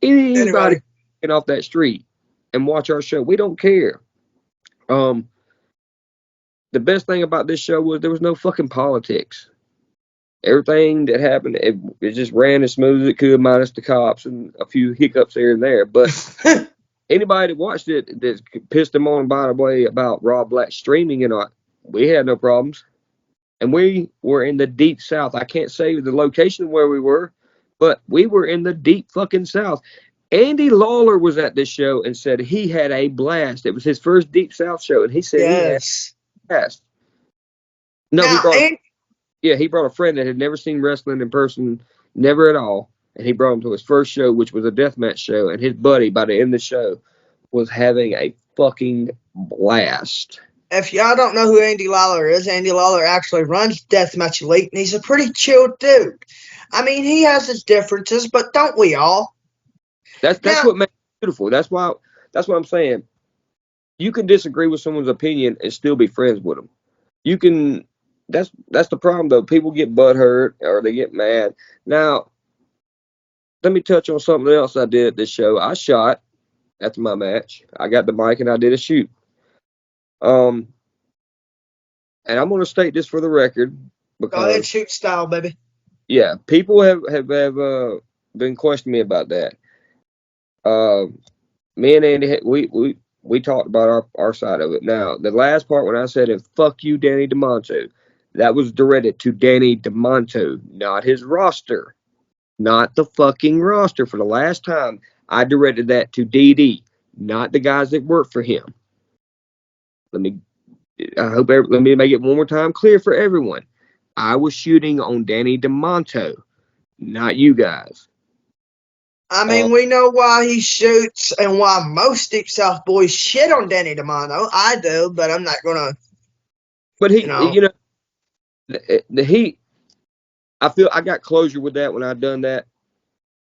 Anybody. get off that street and watch our show. We don't care. Um, the best thing about this show was there was no fucking politics. Everything that happened, it just ran as smooth as it could, minus the cops and a few hiccups here and there. But anybody that watched it that pissed them on, by the way, about Rob Black streaming and all, we had no problems. And we were in the deep south. I can't say the location where we were, but we were in the deep fucking south. Andy Lawler was at this show and said he had a blast. It was his first Deep South show, and he said he had Yes. a blast. No, Now, he brought a friend that had never seen wrestling in person, never at all, and he brought him to his first show, which was a deathmatch show, and his buddy, by the end of the show, was having a fucking blast. if y'all don't know who Andy Lawler is, Andy Lawler actually runs Deathmatch Elite, and he's a pretty chill dude. I mean, he has his differences, but don't we all? That's Now, what makes it beautiful. That's what I'm saying. You can disagree with someone's opinion and still be friends with them. You can. That's the problem though. People get butthurt or they get mad. Now, let me touch on something else I did at this show. I shot after my match. I got the mic and I did a shoot. Um, and I'm going to state this for the record go ahead, because shoot style, baby. yeah, people have been questioning me about that. Uh, Me and Andy, we talked about our side of it. Now, the last part when I said, "And fuck you, Danny DeMonto," that was directed to Danny DeMonto, not his roster, not the fucking roster. For the last time, I directed that to DD, not the guys that work for him. Let me, let me make it one more time clear for everyone. I was shooting on Danny DeMonto, not you guys. I Uh, mean, we know why he shoots and why most Deep South boys shit on Danny DeMano. I do, but I'm not gonna, but you know. the Heat. I feel I got closure with that when I done that.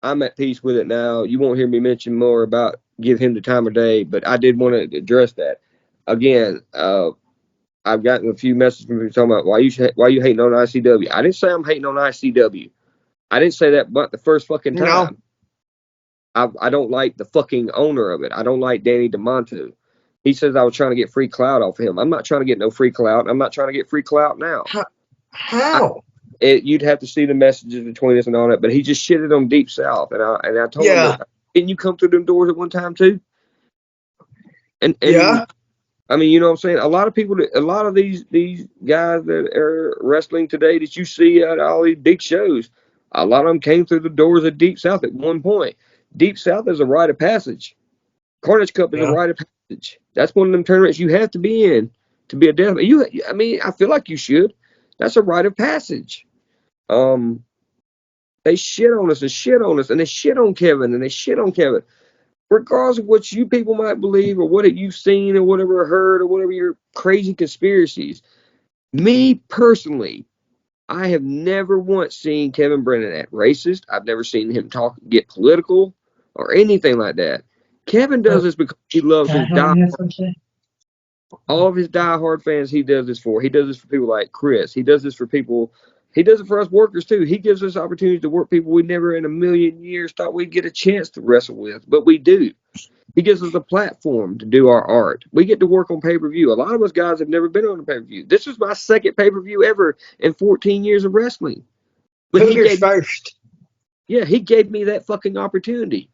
I'm at peace with it now. You won't hear me mention more about give him the time of day, but I did want to address that. Again, I've gotten a few messages from people talking about why you hating on ICW. I didn't say I'm hating on ICW. I didn't say that, but the first fucking No, time. I don't like the fucking owner of it. I don't like Danny DeMonto. He says I was trying to get free clout off him. I'm not trying to get no free clout. I'm not trying to get free clout now. I, how? you'd have to see the messages between us and all that, but he just shitted on Deep South, and I told him Yeah, that. Didn't you come through them doors at one time too? And yeah. I mean, you know what I'm saying? A lot of people, a lot of these guys that are wrestling today that you see at all these big shows, a lot of them came through the doors of Deep South at one point. Deep South is a rite of passage. Carnage Cup is a Yeah. rite of passage. That's one of them tournaments you have to be in to be a death. I mean, I feel like you should. That's a rite of passage. Um, they shit on us and shit on us and they shit on Kevin and they shit on Kevin. Regardless of what you people might believe or what you've seen or whatever heard or whatever your crazy conspiracies, me personally, I have never once seen Kevin Brennan act racist. I've never seen him get political or anything like that. Kevin does this because he loves his die. All of his diehard fans, he does this for. He does this for people like Chris. He does this for people. He does it for us workers too. He gives us opportunities to work people we never in a million years thought we'd get a chance to wrestle with, but we do. He gives us a platform to do our art. We get to work on pay-per-view. A lot of us guys have never been on a pay-per-view. This was my second pay-per-view ever in 14 years of wrestling. But Cougars first. he gave me that fucking opportunity.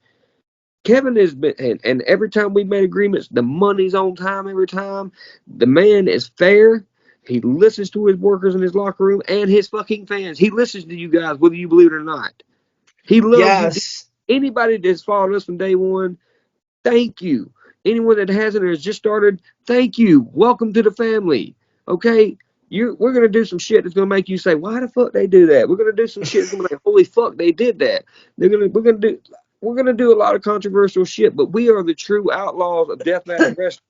Kevin has been, and every time we made agreements, the money's on time every time. The man is fair. He listens to his workers in his locker room and his fucking fans. He listens to you guys, whether you believe it or not. He loves you. Yes. Anybody that's followed us from day one, thank you. Anyone that hasn't or has just started, thank you. Welcome to the family. Okay? We're gonna do some shit that's gonna make you say, why the fuck they do that? We're gonna do some shit that's gonna be like, holy fuck, they did that. We're gonna do a lot of controversial shit, but we are the true outlaws of deathmatch wrestling.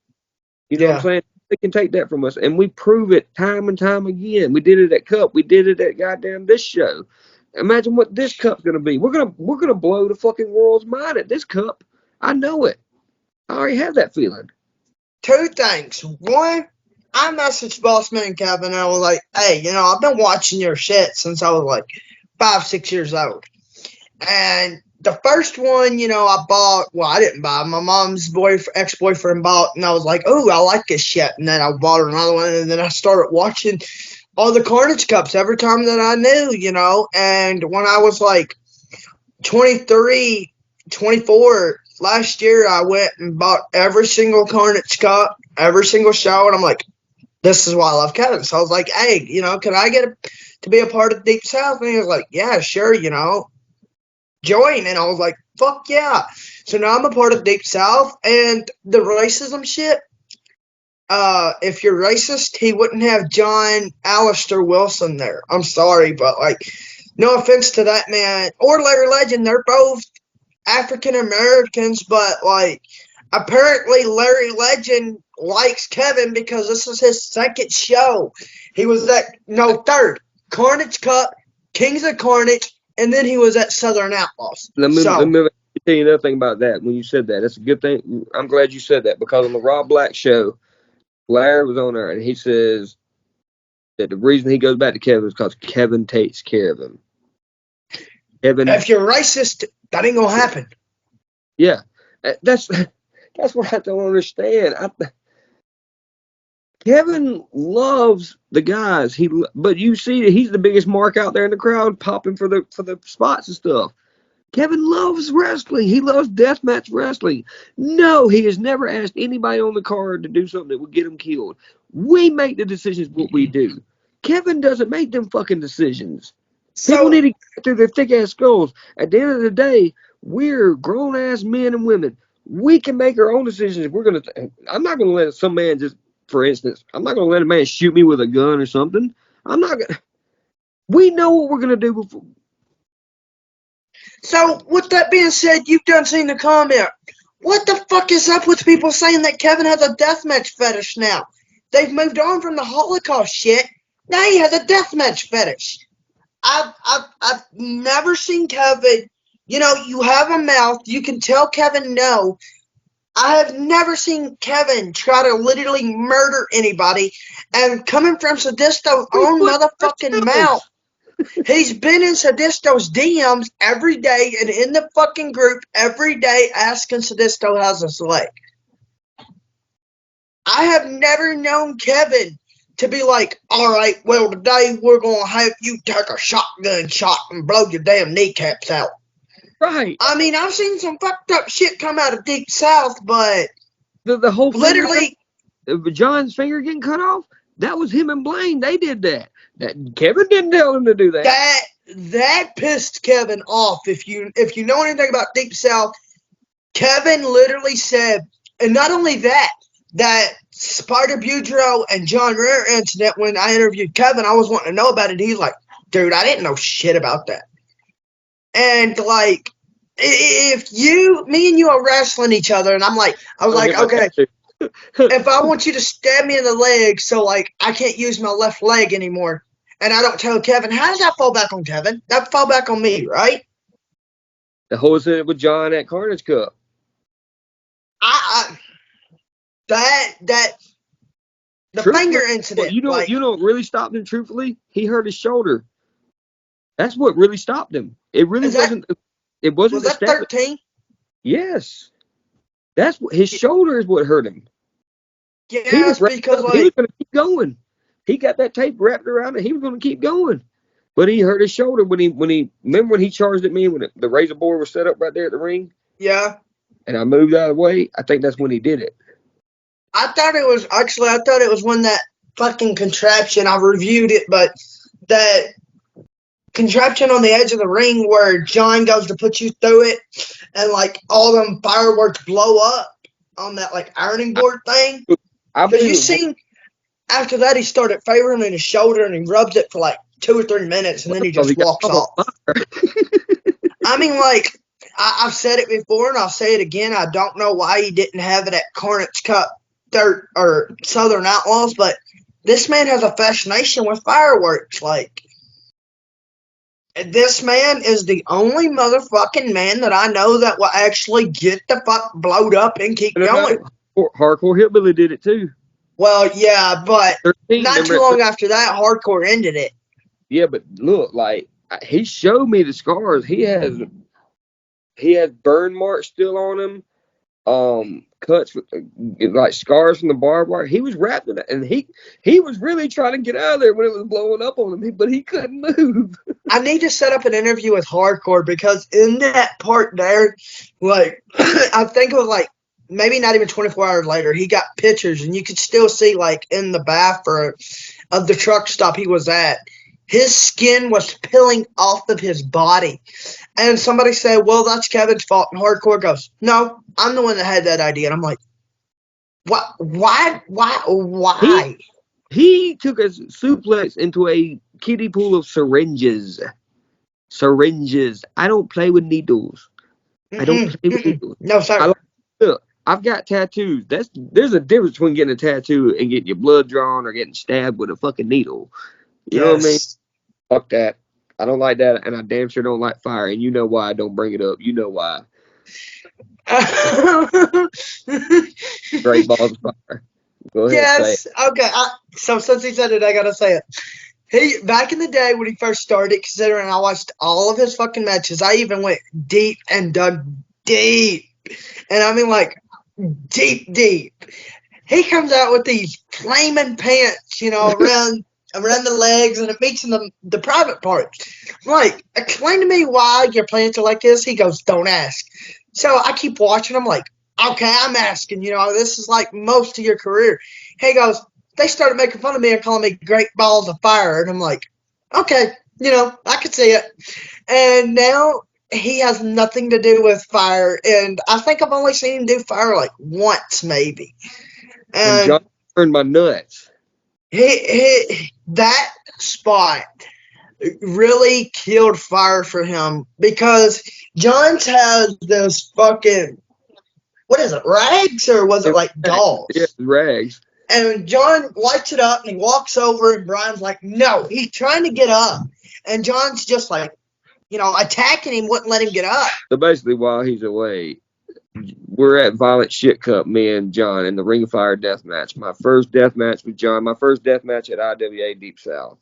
You know what I'm Yeah. saying? They can take that from us, and we prove it time and time again. We did it at Cup. We did it at goddamn this show. Imagine what this Cup's gonna be. We're gonna blow the fucking world's mind at this Cup. I know it. I already have that feeling. Two things. One, I messaged Bossman and Kevin and I was like, hey, I've been watching your shit since I was like 5, 6 years old. And the first one, I bought, well, I didn't buy, my mom's ex-boyfriend bought, and I was like, oh, I like this shit. And then I bought another one, and then I started watching all the Carnage Cups every time that I knew. And when I was like 23, 24, last year, I went and bought every single Carnage Cup, every single show, and I'm like, this is why I love Kevin. So I was like, hey, can I get to be a part of Deep South? And he was like, yeah, sure, join. And I was like, fuck yeah. So now I'm a part of Deep South, and the racism shit, if you're racist, he wouldn't have John Alistair Wilson there. I'm sorry, but like, no offense to that man or Larry Legend. They're both African Americans, but like, apparently Larry Legend likes Kevin because this is his second show. He was at, no, third, Carnage Cup, Kings of Carnage, and then he was at Southern Outlaws. Let me So, tell you another thing about that. When you said that, that's a good thing. I'm glad you said that because on the Rob Black show, Larry was on there and he says that the reason he goes back to Kevin is because Kevin takes care of him. Kevin, if you're racist, that ain't gonna happen. yeah, that's what I don't understand. Kevin loves the guys. But you see that he's the biggest mark out there in the crowd, popping for the spots and stuff. Kevin loves wrestling. He loves deathmatch wrestling. No, he has never asked anybody on the card to do something that would get him killed. We make the decisions what we do. Kevin doesn't make them fucking decisions. People So, need to get through their thick ass skulls. At the end of the day, we're grown ass men and women. We can make our own decisions. I'm not gonna let some man just, for instance, I'm not gonna let a man shoot me with a gun or something. I'm not gonna. We know what we're gonna do before. so with that being said, you've done seen the comment. What the fuck is up with people saying that Kevin has a deathmatch fetish now? They've moved on from the Holocaust shit. Now he has a deathmatch fetish. I've never seen Kevin. You have a mouth. You can tell Kevin no. I have never seen Kevin try to literally murder anybody. And coming from Sadisto's We own put motherfucking mouth, ourselves. he's been in Sadisto's DMs every day and in the fucking group every day asking Sadisto how's his leg. I have never known Kevin to be like, all right, well, today we're going to have you take a shotgun shot and blow your damn kneecaps out. Right. I mean, I've seen some fucked up shit come out of Deep South, but The whole finger thing, literally, John's finger getting cut off, that was him and Blaine. They did that. Kevin didn't tell him to do that. that pissed Kevin off. If you know anything about Deep South, Kevin literally said, and not only that Spider Boudreaux and John Rare incident, when I interviewed Kevin, I was wanting to know about it. He's like, dude, I didn't know shit about that. And like, if me and you are wrestling each other, and I was like, okay, if I want you to stab me in the leg, so like I can't use my left leg anymore, and I don't tell Kevin, how does that fall back on Kevin? That fall back on me, right? The whole incident with John at Carnage Cup. I that the finger incident, You don't really stop him. Truthfully, he hurt his shoulder. That's what really stopped him. It really wasn't. It wasn't was the that stab. 13? Yes, that's what his shoulder is what hurt him. He was Yes, wrapped because up. He like was going to keep going. He got that tape wrapped around it. He was going to keep going, but he hurt his shoulder when he remember when he charged at me when the razor board was set up right there at the ring. yeah, and I moved out of the way, I think that's when he did it. I thought it was when that fucking contraption. I reviewed it, but that contraption on the edge of the ring where John goes to put you through it, and like all them fireworks blow up on that like ironing board thing. I Because you believe seen after that he started favoring in his shoulder and he rubs it for like 2 or 3 minutes and then he just walks off. I mean, like I've said it before and I'll say it again. I don't know why he didn't have it at Carnage Cup Dirt or Southern Outlaws, but this man has a fascination with fireworks. Like, this man is the only motherfucking man that I know that will actually get the fuck blowed up and keep going. Hardcore Hillbilly did it too. Well, yeah, but 13, not too long after that, Hardcore ended it. Yeah, but look, like he showed me the scars. He has burn marks still on him. Cuts like scars from the barbed wire. He was wrapped in it, and he was really trying to get out of there when it was blowing up on him, but he couldn't move. I need to set up an interview with Hardcore because in that part there, like I think it was like maybe not even 24 hours later, he got pictures, and you could still see like in the bathroom of the truck stop he was at, his skin was peeling off of his body. And somebody said, well, that's Kevin's fault. And Hardcore goes, no, I'm the one that had that idea. And I'm like, what? Why? He took a suplex into a kiddie pool of syringes. I don't play with needles. I don't play with needles. No, sir. Look, I've got tattoos. There's a difference between getting a tattoo and getting your blood drawn or getting stabbed with a fucking needle. You know what I mean? Fuck that. I don't like that, and I damn sure don't like fire, and you know why I don't bring it up. You know why. Great balls of fire. Go ahead. Yes. Okay. So since he said it, I gotta say it. He back in the day when he first started, considering I watched all of his fucking matches, I even went deep and dug deep, and I mean like deep. He comes out with these flaming pants, around the legs, and it meets in the private parts. I'm like, explain to me why your pants are like this. He goes, don't ask. So I keep watching. I'm like, okay, I'm asking. This is like most of your career. He goes, they started making fun of me and calling me Great Balls of Fire. And I'm like, okay, I could see it. And now he has nothing to do with fire. And I think I've only seen him do fire like once, maybe. And John turned my nuts. That spot really killed fire for him because Johns has this fucking, what is it, rags, or was it like dolls? Yeah, rags. And John lights it up and he walks over and Brian's like, no, he's trying to get up. And John's just like, attacking him, wouldn't let him get up. So basically while he's away, we're at Violent Shit Cup, me and John, in the Ring of Fire death match. My first death match with John, my first death match at IWA Deep South.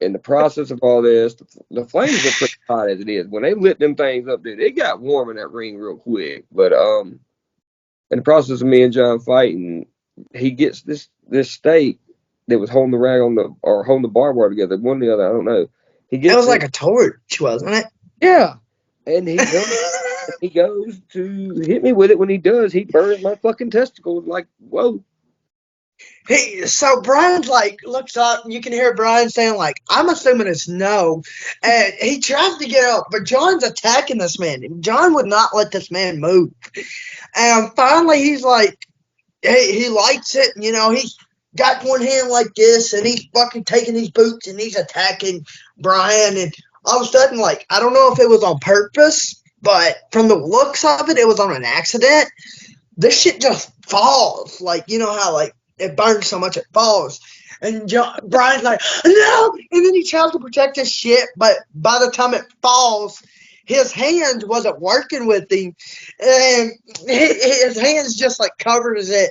In the process of all this, the flames are pretty hot as it is. When they lit them things up, dude, it got warm in that ring real quick. But in the process of me and John fighting, he gets this stake that was holding the rag holding the barbed wire together, one or the other, I don't know. It was like a torch, wasn't it? Yeah. And he goes to hit me with it. When he does, he burns my fucking testicles. Like, whoa. So Brian's like, looks up, and you can hear Brian saying, like, I'm assuming it's no. And he tries to get up, but John's attacking this man. John would not let this man move. And finally, he's like, he lights it, and, he's got one hand like this, and he's fucking taking these boots, and he's attacking Brian. And all of a sudden, like, I don't know if it was on purpose, but from the looks of it, it was on an accident. This shit just falls. Like, you know how, like, it burns so much it falls. And Brian's like, no! And then he tries to protect his shit, but by the time it falls, his hand wasn't working with him. And his hand's just like covered as it.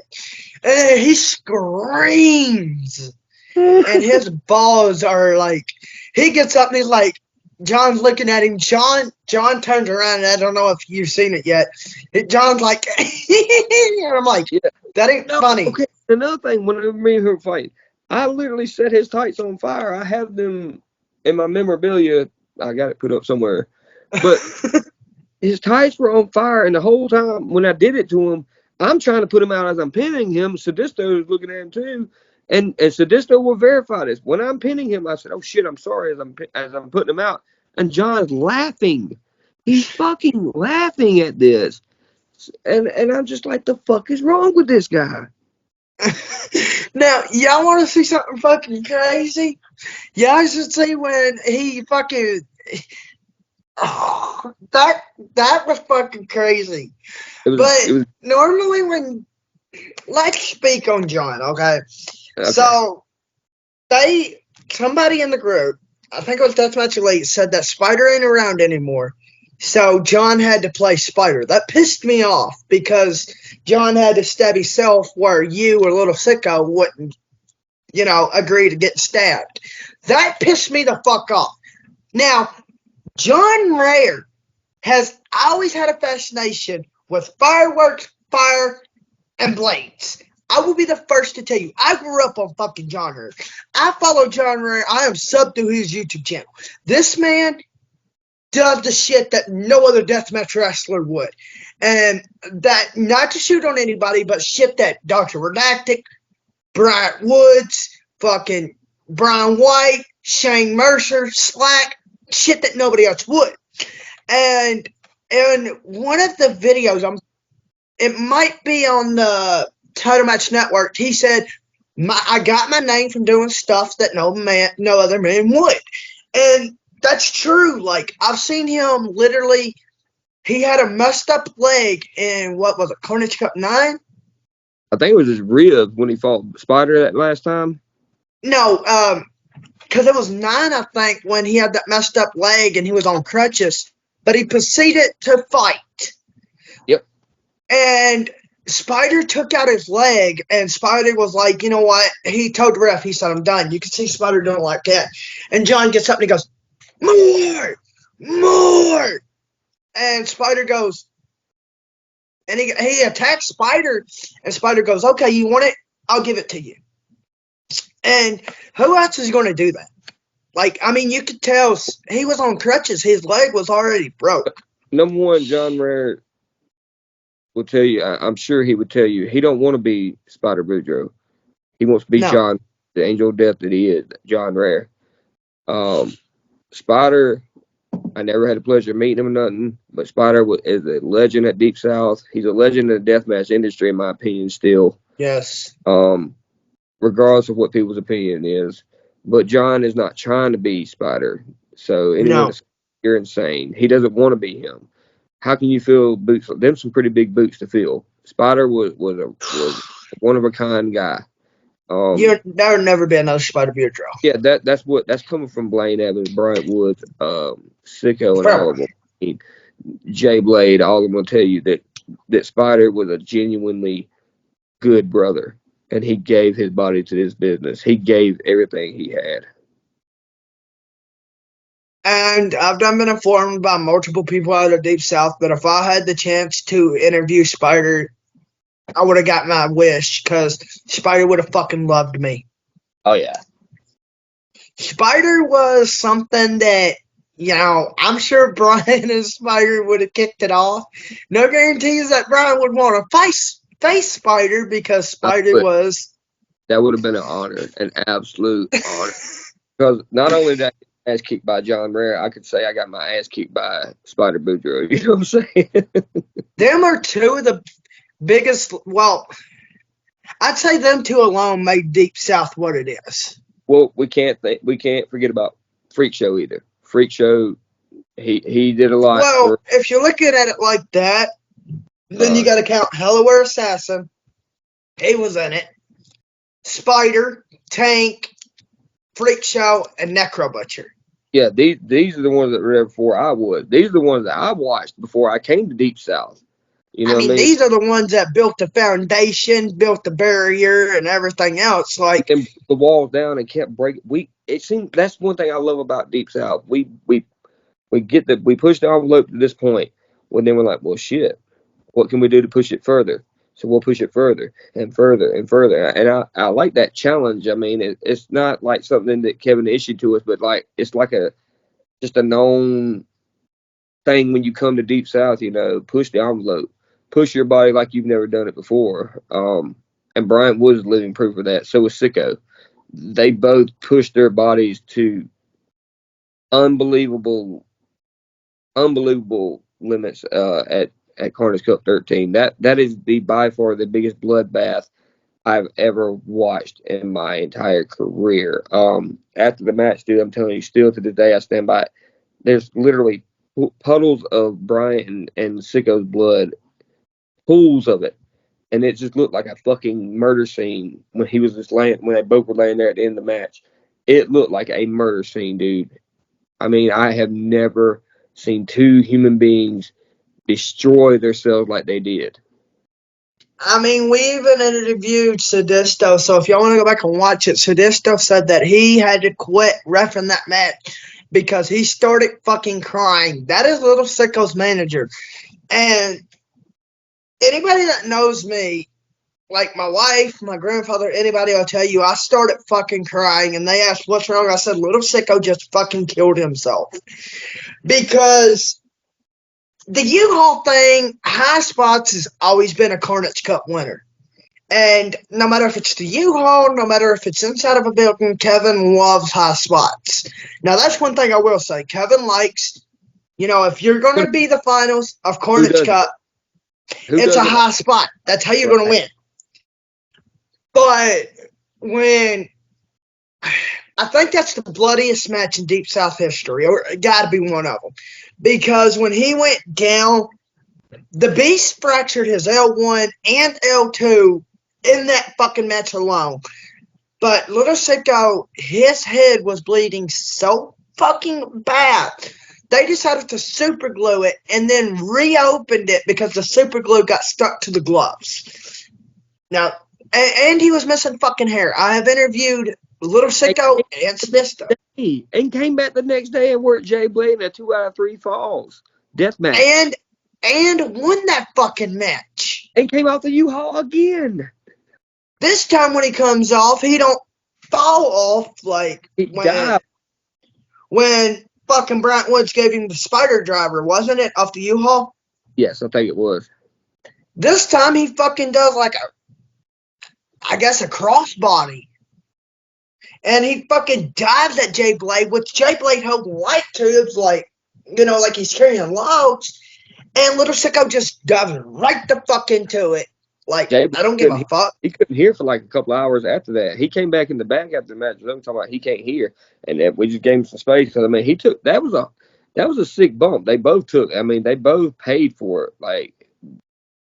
And he screams. And his balls are like, he gets up and he's like, John's looking at him. John turns around, and I don't know if you've seen it yet. John's like, and I'm like, yeah, that ain't funny. Okay. Another thing, when me and him fight, I literally set his tights on fire. I have them in my memorabilia. I got it put up somewhere. But his tights were on fire, and the whole time when I did it to him, I'm trying to put him out as I'm pinning him. Sadisto is looking at him too, and Sadisto will verify this. When I'm pinning him, I said, "Oh shit, I'm sorry," as I'm putting him out, and John's laughing. He's fucking laughing at this, and I'm just like, "The fuck is wrong with this guy?" Now, y'all want to see something fucking crazy? Y'all should see when he fucking. Oh, that was fucking crazy. But It was normally when let's speak on John, okay? okay. So somebody in the group, I think it was Deathmatch Elite, said that Spider ain't around anymore. So John had to play Spider. That pissed me off because John had to stab himself where you or little sicko wouldn't, agree to get stabbed. That pissed me the fuck off. Now, John Rare has always had a fascination with fireworks, fire, and blades. I will be the first to tell you, I grew up on fucking John Rare. I follow John Rare. I am subbed to his YouTube channel. This man does the shit that no other deathmatch wrestler would. And that, not to shoot on anybody, but shit that Dr. Redactic, Bryant Woods, fucking Brian White, Shane Mercer, Slack, shit that nobody else would. And in one of the videos, it might be on the Title Match Network, he said, I got my name from doing stuff that no other man would. And that's true. Like, I've seen him literally, he had a messed up leg in, what was it, Carnage Cup 9? I think it was his ribs when he fought Spider that last time. No, because it was 9, I think, when he had that messed up leg and he was on crutches. But he proceeded to fight. Yep. And Spider took out his leg, and Spider was like, you know what? He told the ref, he said, I'm done. You can see Spider doing it like that. And John gets up and he goes, more. And Spider goes, and he attacks Spider, and Spider goes, okay, you want it? I'll give it to you. And who else is going to do that? Like, I mean, you could tell he was on crutches. His leg was already broke. Number one, John Rare will tell you, I'm sure he would tell you, he don't want to be Spider Boudreaux. He wants to be John, the angel of death that he is, John Rare. Spider, I never had the pleasure of meeting him or nothing, but Spider is a legend at Deep South. He's a legend in the deathmatch industry, in my opinion, still. Yes. Regardless of what people's opinion is. But John is not trying to be Spider. So anyone that's, you're insane. He doesn't want to be him. How can you fill boots? Them some pretty big boots to fill. Spider was a one of a kind guy. There'll never be another Spider Boudreaux. Yeah, that's coming from Blaine Evans, Bryant Woods, Sicko, and all of them. I mean, Jay Blade, all of them will tell you that Spider was a genuinely good brother, and he gave his body to this business. He gave everything he had. And I've been informed by multiple people out of Deep South that if I had the chance to interview Spider, I would have got my wish because Spider would have fucking loved me. Oh, yeah. Spider was something that, I'm sure Brian and Spider would have kicked it off. No guarantees that Brian would want to face Spider because Spider was. That would have been an honor, an absolute honor. Because not only did I get my ass kicked by John Rare, I could say I got my ass kicked by Spider Boudreaux. You know what I'm saying? Them are two of the biggest. Well, I'd say them two alone made Deep South what it is. Well, we can't forget about Freak Show either. Freak Show, he did a lot. Well, if you're looking at it like that, then you got to count Hellaware Assassin. He was in it. Spider, Tank, Freak Show, and Necro Butcher. Yeah, these are the ones that were there before I was. These are the ones that I watched before I came to Deep South. You know what I mean? These are the ones that built the foundation, built the barrier, and everything else. Like, and the walls down and kept breaking. It seemed that's one thing I love about Deep South. We push the envelope to this point, when then we're like, well, shit, what can we do to push it further? So we'll push it further and further and further. And I like that challenge. I mean, it's not like something that Kevin issued to us, but like it's like just a known thing when you come to Deep South, push the envelope, push your body like you've never done it before. And Bryant was living proof of that. So was Sicko. They both pushed their bodies to unbelievable, unbelievable limits at Carnage Cup 13. That is by far the biggest bloodbath I've ever watched in my entire career. After the match, dude, I'm telling you, still to this day, I stand by it. There's literally puddles of Bryant and Sicko's blood, pools of it, and it just looked like a fucking murder scene when he was just laying, when they both were laying there at the end of the match. It looked like a murder scene, dude. I mean, I have never seen two human beings destroy themselves like they did. I mean, we even interviewed Sadisto, so if y'all want to go back and watch it, Sadisto said that he had to quit reffing that match because he started fucking crying. That is Little Sicko's manager. And anybody that knows me, like my wife, my grandfather, anybody will tell you, I started fucking crying, and they asked, what's wrong? I said, Little Sicko just fucking killed himself. Because the U-Haul thing, High Spots has always been a Carnage Cup winner. And no matter if it's the U-Haul, no matter if it's inside of a building, Kevin loves High Spots. Now, that's one thing I will say. Kevin likes, if you're going to be the finals of Carnage Cup, it's a high spot. That's how you're going to win. But I think that's the bloodiest match in Deep South history, or it got to be one of them. Because when he went down, the Beast fractured his L1 and L2 in that fucking match alone. But Little Sicko, his head was bleeding so fucking bad. They decided to super glue it and then reopened it because the super glue got stuck to the gloves. Now, and he was missing fucking hair. I have interviewed Little Sicko and Sadisto. And came back the next day and worked Jay Blade in a 2 out of 3 falls. Deathmatch. And won that fucking match. And came out the U-Haul again. This time when he comes off, he don't fall off like when fucking Bryant Woods gave him the spider driver, wasn't it, off the U-Haul? Yes, I think it was. This time he fucking does like a crossbody. And he fucking dives at Jay Blade, with Jay Blade holding light tubes like he's carrying logs. And Little Sicko just dives right the fuck into it. Like, I don't give a fuck. He couldn't hear for like a couple hours after that. He came back in the back after the match. I'm talking about he can't hear, and we just gave him some space because he took that was a sick bump. They both took. They both paid for it. Like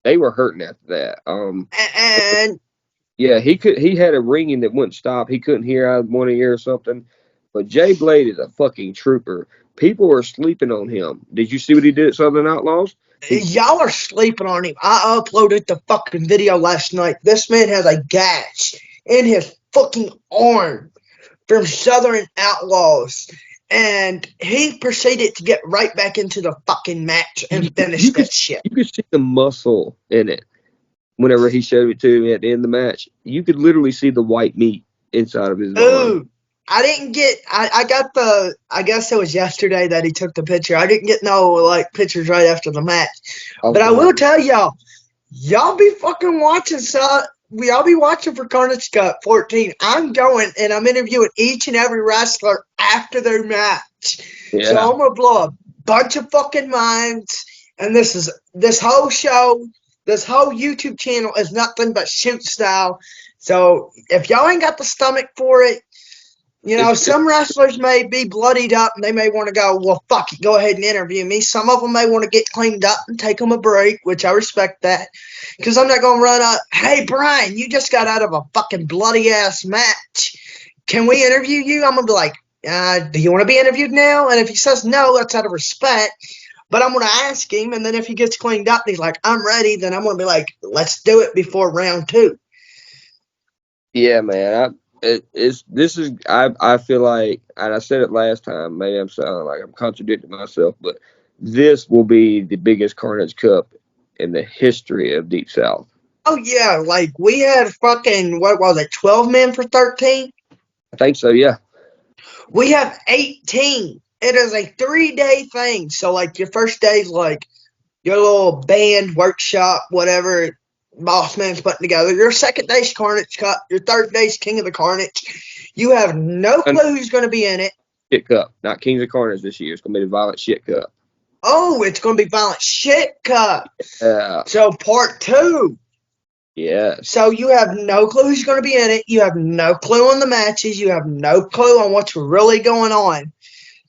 they were hurting after that. And yeah, he had a ringing that wouldn't stop. He couldn't hear out of one ear or something. But Jay Blade is a fucking trooper. People are sleeping on him. Did you see what he did at Southern Outlaws? Y'all are sleeping on him. I uploaded the fucking video last night. This man has a gash in his fucking arm from Southern Outlaws. And he proceeded to get right back into the fucking match and finish that shit. You could see the muscle in it. Whenever he showed it to me at the end of the match, you could literally see the white meat inside of his arm. I didn't get, I got I guess it was yesterday that he took the picture. I didn't get no, pictures right after the match. But I will tell y'all be fucking watching, y'all be watching for Carnage Cup 14. I'm going, and I'm interviewing each and every wrestler after their match. Yeah. So I'm going to blow a bunch of fucking minds, and this whole show, this whole YouTube channel is nothing but shoot style. So if y'all ain't got the stomach for it, some wrestlers may be bloodied up and they may want to go, well, fuck it, go ahead and interview me. Some of them may want to get cleaned up and take them a break, which I respect that. Because I'm not going to run up, hey, Brian, you just got out of a fucking bloody-ass match. Can we interview you? I'm going to be like, do you want to be interviewed now? And if he says no, that's out of respect. But I'm going to ask him, and then if he gets cleaned up and he's like, I'm ready, then I'm going to be like, let's do it before round 2. Yeah, man. I feel like, and I said it last time, maybe I'm sounding like I'm contradicting myself, but this will be the biggest Carnage Cup in the history of Deep South. Oh, yeah. We had fucking, 12 men for 13? I think so, yeah. We have 18 it is a 3-day thing. So like your first day's like your little band workshop, whatever boss man's putting together. Your second day's Carnage Cup. Your third day's King of the Carnage. You have no clue who's going to be in it. Shit Cup, not Kings of Carnage this year. It's gonna be the Violent Shit Cup. Oh, it's going to be Violent Shit Cup. Yeah. So part 2. Yes. So you have no clue who's going to be in it. You have no clue on the matches. You have no clue on what's really going on.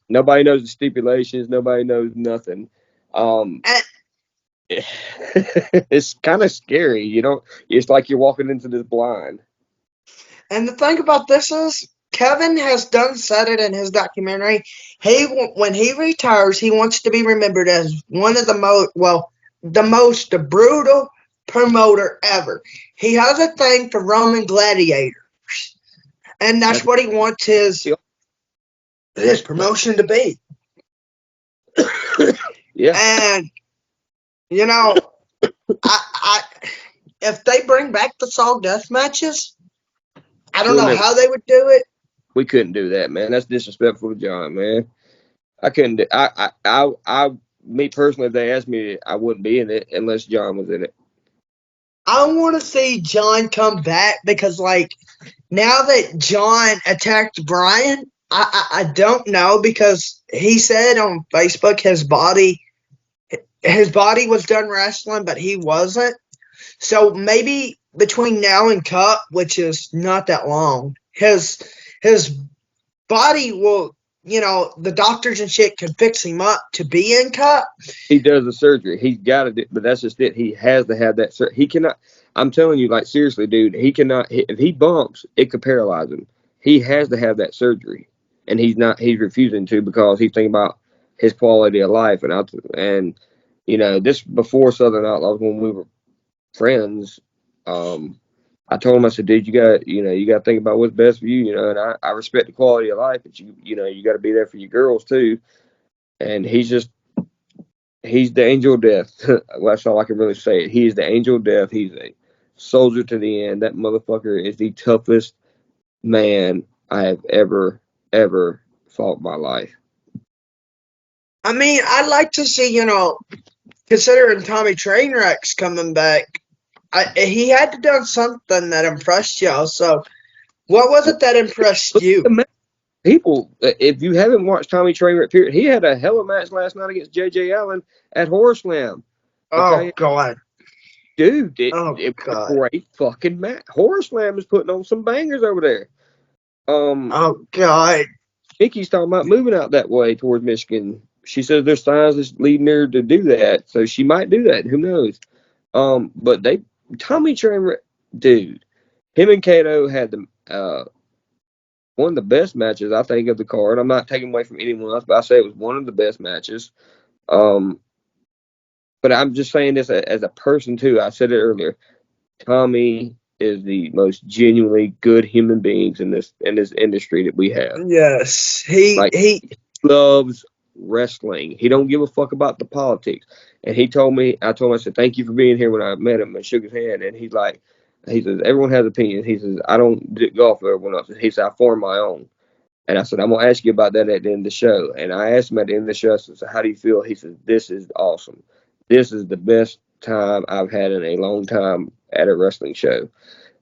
Nobody knows the stipulations. Nobody knows nothing. And, It's kind of scary, you know. It's like you're walking into this blind. and the thing about this is, Kevin has said it in his documentary. When he retires, he wants to be remembered as one of the most brutal promoter ever. He has a thing for Roman gladiators, and that's what he wants his promotion to be. Yeah. And you know, I if they bring back the Saw death matches, I don't know how they would do it. We couldn't do that, man. That's disrespectful to John, man. I couldn't. Me personally, if they asked me, I wouldn't be in it unless John was in it. I want to see John come back because, like, now that John attacked Bryant, I don't know because he said on Facebook his body was done wrestling, but he wasn't. So maybe between now and Cup, which is not that long, his body will, the doctors and shit can fix him up to be in Cup. He does the surgery. He's got to do, but that's just it. He has to have that. He cannot. I'm telling you, like seriously, dude. He cannot. If he bumps, it could paralyze him. He has to have that surgery, and he's not. He's refusing to because he's thinking about his quality of life. And you know, this before Southern Outlaws when we were friends. I told him, I said, dude, you got to think about what's best for you, and I respect the quality of life, but you got to be there for your girls too. And he's the angel of death. That's all I can really say. He is the angel of death. He's a soldier to the end. That motherfucker is the toughest man I have ever fought in my life. I mean, I'd like to see, considering Tommy Trainwreck's coming back, he had to do something that impressed y'all. So, what was it that impressed you? People, if you haven't watched Tommy Trainwreck, period, he had a hell of a match last night against J.J. Allen at Horror Slam. Okay? Oh, God. Dude, it was a great fucking match. Horror Slam is putting on some bangers over there. Oh, God. Nikki's talking about moving out that way towards Michigan. She says there's signs that's leading her to do that, so she might do that. Who knows? But Tommy Trainwreck, dude, him and Kato had one of the best matches I think of the card. I'm not taking away from anyone else, but I say it was one of the best matches. But I'm just saying this as a person too. I said it earlier. Tommy is the most genuinely good human beings in this industry that we have. Yes, he loves wrestling. He don't give a fuck about the politics. And I told him, I said, thank you for being here when I met him and shook his hand. And he says, everyone has opinions. He says, I don't go off of everyone else. He said, I form my own. And I said, I'm gonna ask you about that at the end of the show. And I asked him at the end of the show, I said, how do you feel? He says, this is awesome. This is the best time I've had in a long time at a wrestling show.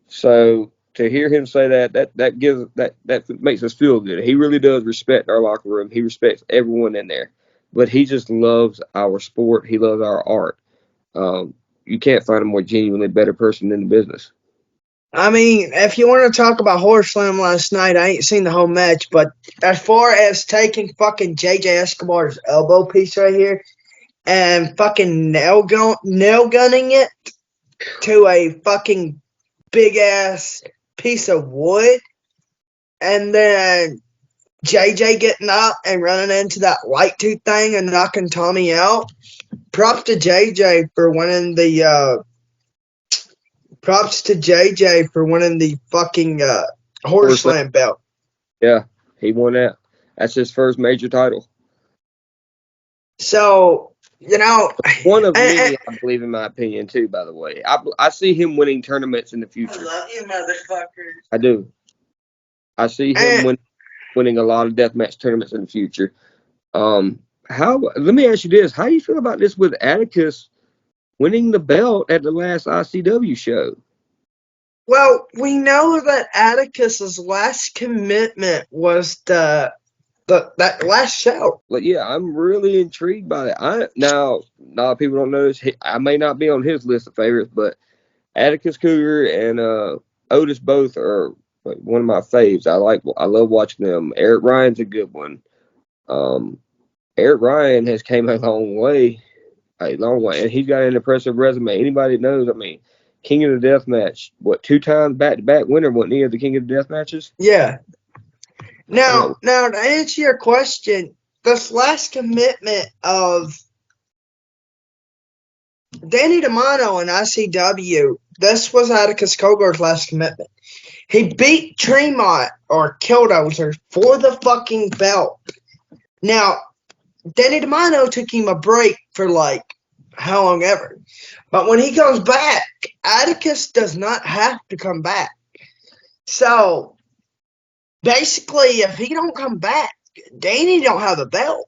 So to hear him say that makes us feel good. He really does respect our locker room. He respects everyone in there, but he just loves our sport. He loves our art. You can't find a more genuinely better person in the business. I mean, if you want to talk about Horror Slam last night, I ain't seen the whole match, but as far as taking fucking JJ Escobar's elbow piece right here and fucking nail gunning it to a fucking big ass piece of wood, and then JJ getting up and running into that white tooth thing and knocking Tommy out. Props to JJ for winning the fucking Horror Slam belt. Yeah, he won that. That's his first major title. So, one of many, I believe, in my opinion, too, by the way. I see him winning tournaments in the future. I love you, motherfuckers. I do. I see him winning a lot of deathmatch tournaments in the future. How? Let me ask you this: how do you feel about this with Atticus winning the belt at the last ICW show? Well, we know that Atticus's last commitment was that last show. But yeah, I'm really intrigued by that. Now, a lot of people don't know this. I may not be on his list of favorites, but Atticus Cougar and Otis both are one of my faves. I love watching them. Eric Ryan's a good one. Um, Eric Ryan has came a long way, and he's got an impressive resume. Anybody knows, I mean, King of the Death Match, what, 2 times back-to-back winner, wasn't he, of the King of the Death Matches? Yeah. Man, Now to answer your question, this last commitment of Danny DeMano in ICW, this was Atticus Cogar's last commitment. He beat Tremont or Killdozer for the fucking belt. Now, Danny DeMano took him a break for like how long ever. But when he comes back, Atticus does not have to come back. So basically, if he don't come back, Danny don't have a belt.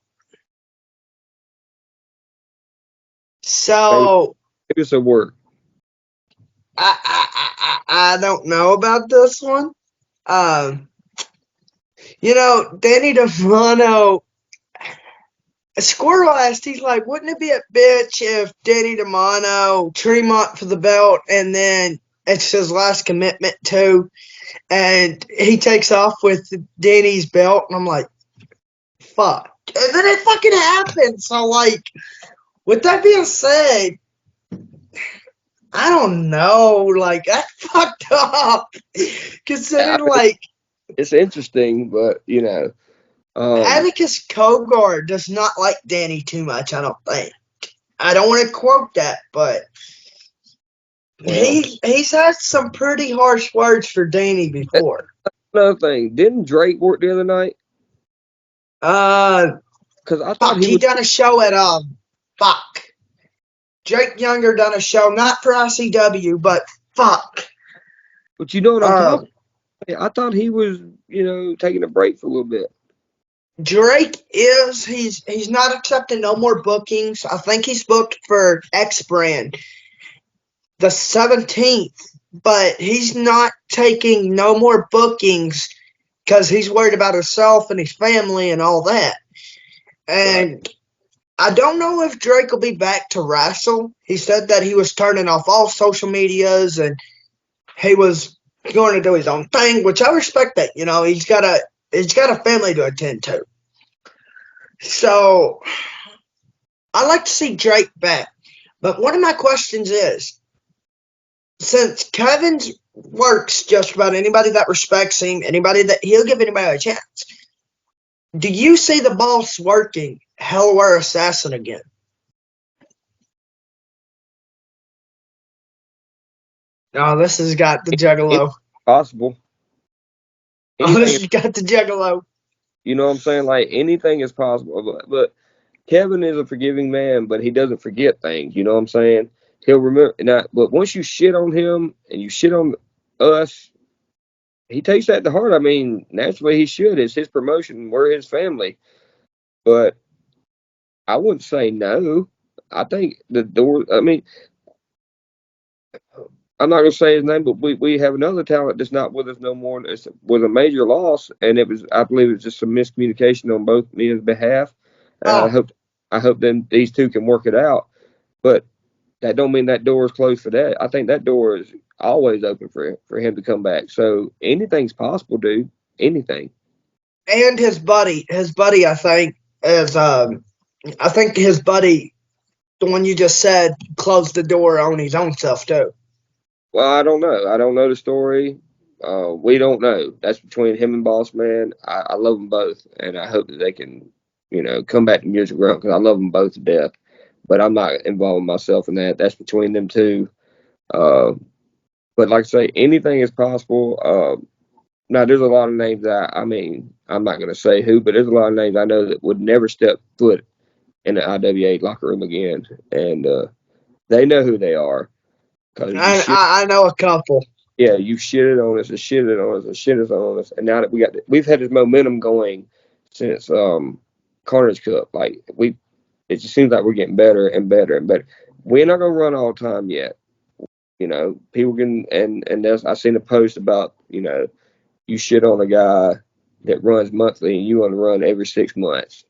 maybe So it's a work. I don't know about this one. Um, Danny DeMano, Squirrel asked, he's like, wouldn't it be a bitch if Danny DeMano Tremont for the belt and then it's his last commitment too, and he takes off with Danny's belt? And I'm like, fuck. And then it fucking happened. So, like, with that being said, I don't know. Like, that's fucked up. Considering, like, It's interesting, but Atticus Cogar does not like Danny too much, I don't think. I don't want to quote that, but well, he's had some pretty harsh words for Danny before. another thing, didn't Drake work the other night? Uh, Because I thought fuck, he he was. done a show at fuck. Drake Younger done a show, not for ICW, but fuck. But you know what I'm Um, talking about? I thought he was, taking a break for a little bit. Drake he's not accepting no more bookings. I think he's booked for X Brand the 17th, but he's not taking no more bookings because he's worried about himself and his family and all that. Right. And I don't know if Drake will be back to wrestle. He said that he was turning off all social medias and he was going to do his own thing, which I respect that. He's got a family to attend to. So I like to see Drake back. But one of my questions is, since Kevin's works just about anybody that respects him, anybody that he'll give anybody a chance, do you see the boss working Hellware Assassin again? Oh, this has got the It's Juggalo. possible. Oh, this Anything, has got the Juggalo. you know what I'm saying? Like anything is possible. But Kevin is a forgiving man, but he doesn't forget things. You know what I'm saying? He'll remember. But once you shit on him and you shit on us, he takes that to heart. I mean, naturally he should. It's his promotion. We're his family. But I wouldn't say no. I think the door. I mean, I'm not gonna say his name, but we have another talent that's not with us no more. It was a major loss, and I believe it was just some miscommunication on both me and his behalf. And Oh, I hope then these two can work it out. But that don't mean that door is closed for that. I think that door is always open for him to come back. So anything's possible, dude. Anything. and his buddy, I think, is I think his buddy, the one you just said, closed the door on his own self too. Well, I don't know. I don't know the story. We don't know. That's between him and Boss Man. I love them both, and I hope that they can, come back to music ground because I love them both to death. But I'm not involving myself in that. That's between them two. Uh, but like I say, anything is possible. Now, there's a lot of names that I mean, I'm not going to say who, but there's a lot of names I know that would never step foot in the IWA locker room again, and they know who they are because you I know a couple. yeah, you shitted on us and shitted on us and shitted on us, and now that we've had this momentum going since Carnage Cup. Like it just seems like we're getting better and better and better. We're not gonna run all the time yet. You know, people can and there's I seen a post about, you know, you shit on a guy that runs monthly and you want to run every 6 months.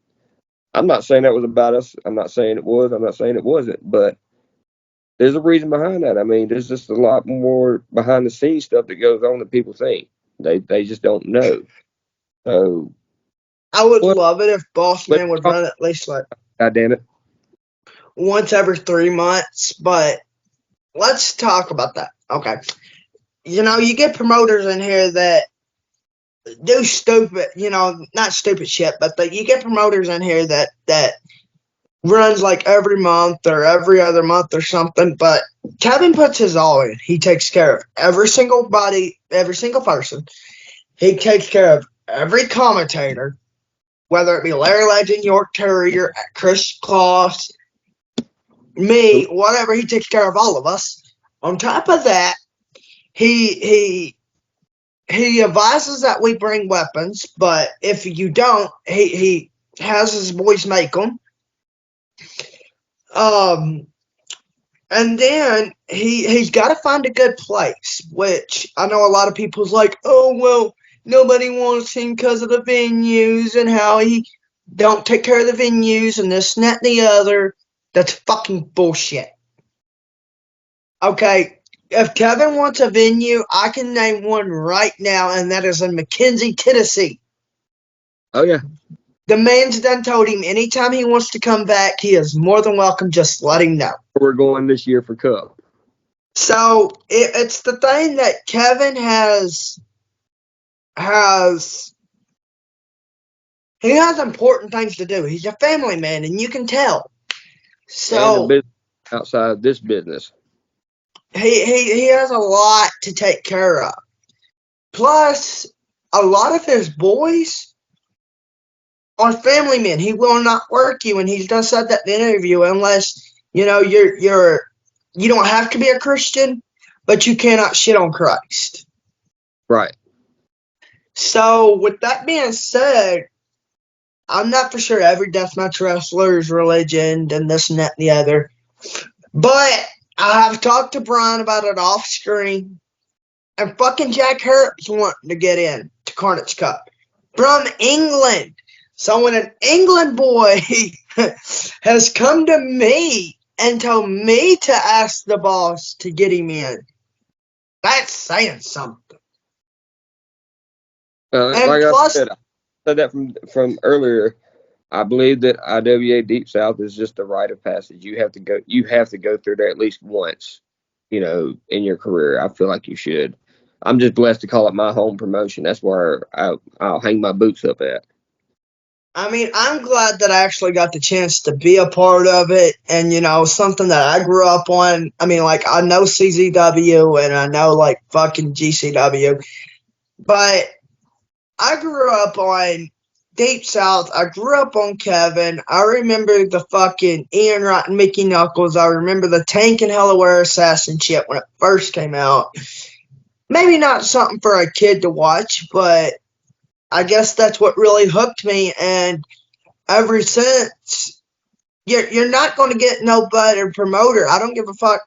I'm not saying that was about us. I'm not saying it was. I'm not saying it wasn't. But there's a reason behind that. I mean, there's just a lot more behind the scenes stuff that goes on that people think. They just don't know. So, I would what? love it if Let's Bossman would talk. run at least like God damn it. once every 3 months, but let's talk about that. Okay. You know, you get promoters in here that do stupid, you know, not stupid shit, but you get promoters in here that runs like every month or every other month or something. But Kevin puts his all in. He takes care of every single body, every single person. He takes care of every commentator, whether it be Larry Legend, York Terrier, Chris Kloss, me, whatever. He takes care of all of us. On top of that, he advises that we bring weapons, but if you don't, he has his boys make them. And then he's got to find a good place, which I know a lot of people's like, oh well, nobody wants him because of the venues and how he don't take care of the venues and this and that and the other. That's fucking bullshit. Okay, if Kevin wants a venue, I can name one right now, and that is in McKenzie, Tennessee. Oh yeah. The man's done told him anytime he wants to come back, he is more than welcome. Just let him know. We're going this year for Cup. So it's the thing that Kevin has he has important things to do. He's a family man, and you can tell. And the So business outside of this business. he has a lot to take care of. Plus, a lot of his boys are family men. He will not work you, and he's done said that in the interview unless you know you don't have to be a Christian, but you cannot shit on Christ. Right. So with that being said, I'm not for sure every deathmatch wrestler's religion and this and that and the other. But I have talked to Bryant about it off screen. And fucking Jack Harrop's wanting to get in to Carnage Cup from England. So when an England boy has come to me and told me to ask the boss to get him in, that's saying something. And Like plus, I said that from earlier. I believe that IWA Deep South is just a rite of passage. You have to go. You have to go through there at least once, you know, in your career. I feel like you should. I'm just blessed to call it my home promotion. That's where I'll hang my boots up at. I mean, I'm glad that I actually got the chance to be a part of it and, you know, something that I grew up on. I mean, like, I know CZW and I know, like, fucking GCW, but I grew up on Deep South. I grew up on Kevin. I remember the fucking Ian Wright and Mickey Knuckles. I remember the Tank and Hellaware Assassin shit when it first came out. Maybe not something for a kid to watch, but I guess that's what really hooked me. And ever since, you're not going to get no better promoter. I don't give a fuck.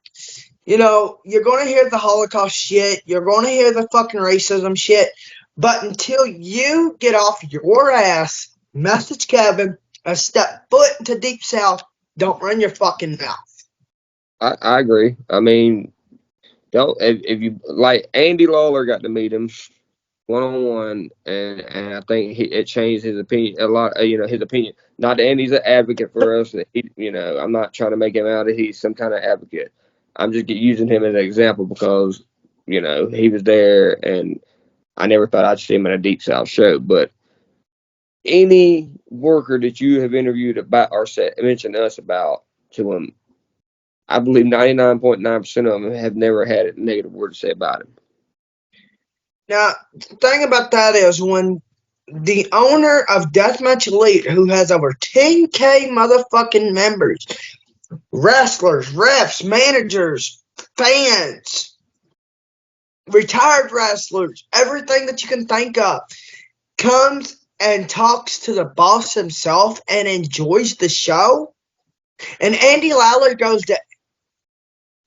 You know, you're going to hear the Holocaust shit. You're going to hear the fucking racism shit. But until you get off your ass, message Kevin, and step foot into Deep South, don't run your fucking mouth. I agree. I mean, don't if you like Andy Lawler got to meet him 1-on-1, and I think it changed his opinion a lot. You know, his opinion. Not that Andy's an advocate for us. You know, I'm not trying to make him out that he's some kind of advocate. I'm just using him as an example because you know he was there, and I never thought I'd see him in a Deep South show. But any worker that you have interviewed about or mentioned us about to him, I believe 99.9% of them have never had a negative word to say about him. Now, the thing about that is when the owner of Deathmatch Elite, who has over 10K motherfucking members, wrestlers, refs, managers, fans, retired wrestlers, everything that you can think of, comes and talks to the boss himself and enjoys the show. And Andy Lawler goes to,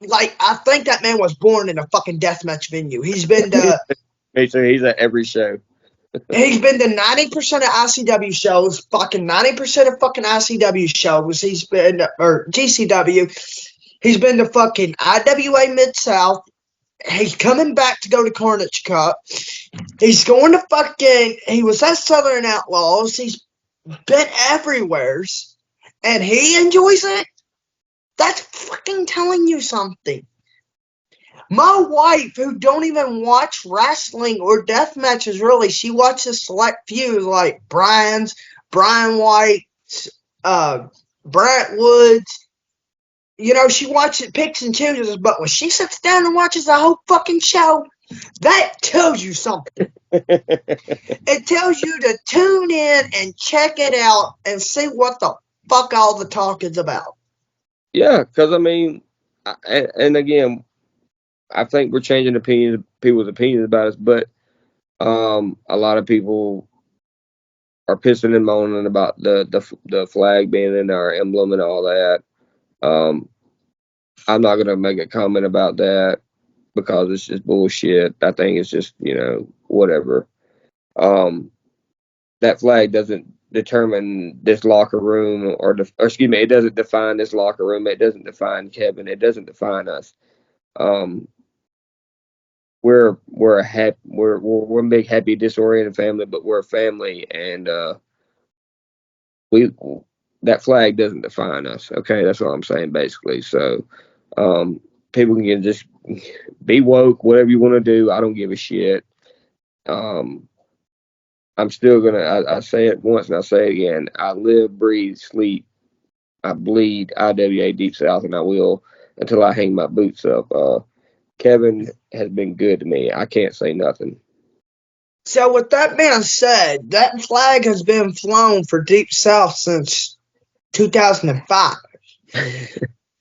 like, I think that man was born in a fucking deathmatch venue. He's been to Me too. He's at every show. He's been to 90% of ICW shows, fucking 90% of fucking ICW shows. He's been, or GCW. He's been to fucking IWA Mid South. He's coming back to go to Carnage Cup. He's going to fucking, he was at Southern Outlaws. He's been everywheres. And he enjoys it. That's fucking telling you something. My wife, who don't even watch wrestling or death matches really, she watches select few like Brian White's, Bryant Woods. You know, she watches, picks and chooses, but when she sits down and watches the whole fucking show, that tells you something. It tells you to tune in and check it out and see what the fuck all the talk is about. Yeah, because I mean, and again, I think we're changing people's opinions about us, but a lot of people are pissing and moaning about the flag being in our emblem and all that. I'm not gonna make a comment about that because it's just bullshit. I think it's just whatever. Um, that flag doesn't determine this locker room or excuse me, it doesn't define this locker room. It doesn't define Kevin. It doesn't define us. Um, we're a we're a big happy disoriented family, but we're a family, and we that flag doesn't define us. Okay, that's what I'm saying basically. So people can just be woke, whatever you want to do. I don't give a shit. Um, I'm still gonna. I say it once and I say it again. I live, breathe, sleep. I bleed IWA Deep South, and I will until I hang my boots up. Kevin has been good to me. I can't say nothing. So, with that being said, that flag has been flown for Deep South since 2005.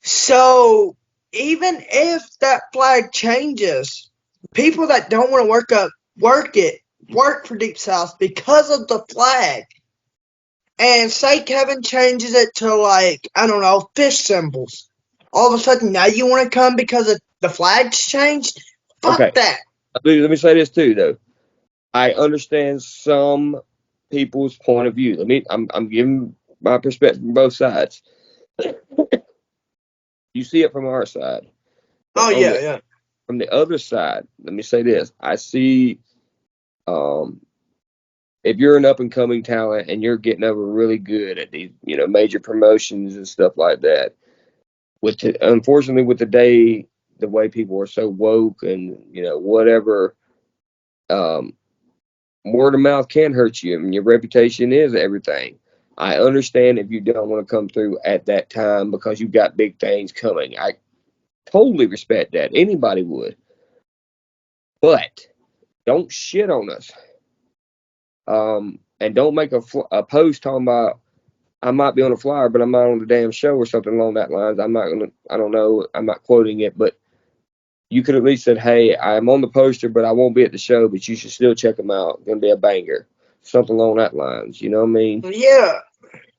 So, even if that flag changes, people that don't want to work for Deep South because of the flag. And say Kevin changes it to, like, I don't know, fish symbols. All of a sudden, now you want to come because the flag's changed? Okay, Fuck that. let me say this too, though. I understand some people's point of view. I'm giving my perspective from both sides. You see it from our side, but Oh, yeah, yeah. from the other side, let me say this: I see, um, if you're an up and coming talent and you're getting over really good at these, major promotions and stuff like that. Unfortunately, with the way people are so woke and whatever, um, word of mouth can hurt you. I mean, your reputation is everything. I understand if you don't want to come through at that time because you've got big things coming. I totally respect that. Anybody would. But don't shit on us. And don't make a post talking about I might be on a flyer, but I'm not on the damn show or something along that lines. I don't know. I'm not quoting it, but you could at least said, hey, I'm on the poster, but I won't be at the show, but you should still check them out. Gonna be a banger. Something along that lines. You know what I mean? Yeah.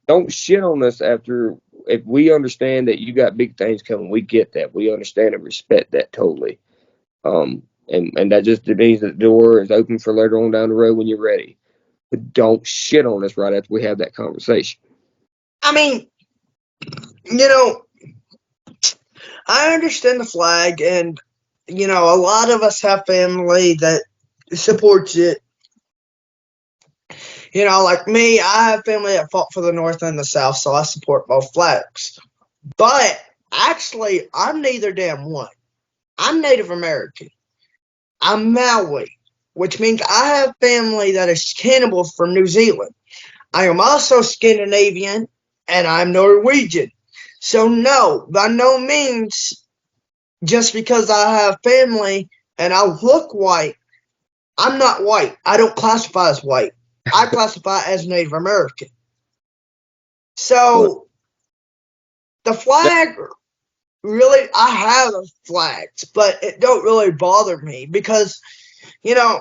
Don't shit on us if we understand that you got big things coming. We get that. We understand and respect that totally. And that just means that the door is open for later on down the road when you're ready. But don't shit on us right after we have that conversation. I mean, you know, I understand the flag, and, a lot of us have family that supports it. Like me, I have family that fought for the North and the South, so I support both flags. But actually, I'm neither damn one. I'm Native American. I'm Maui, which means I have family that is cannibals from New Zealand. I am also Scandinavian, and I'm Norwegian. So no, by no means, just because I have family and I look white, I'm not white. I don't classify as white. I classify as Native American. Well, So the flag, really, I have flags, but it don't really bother me because, you know,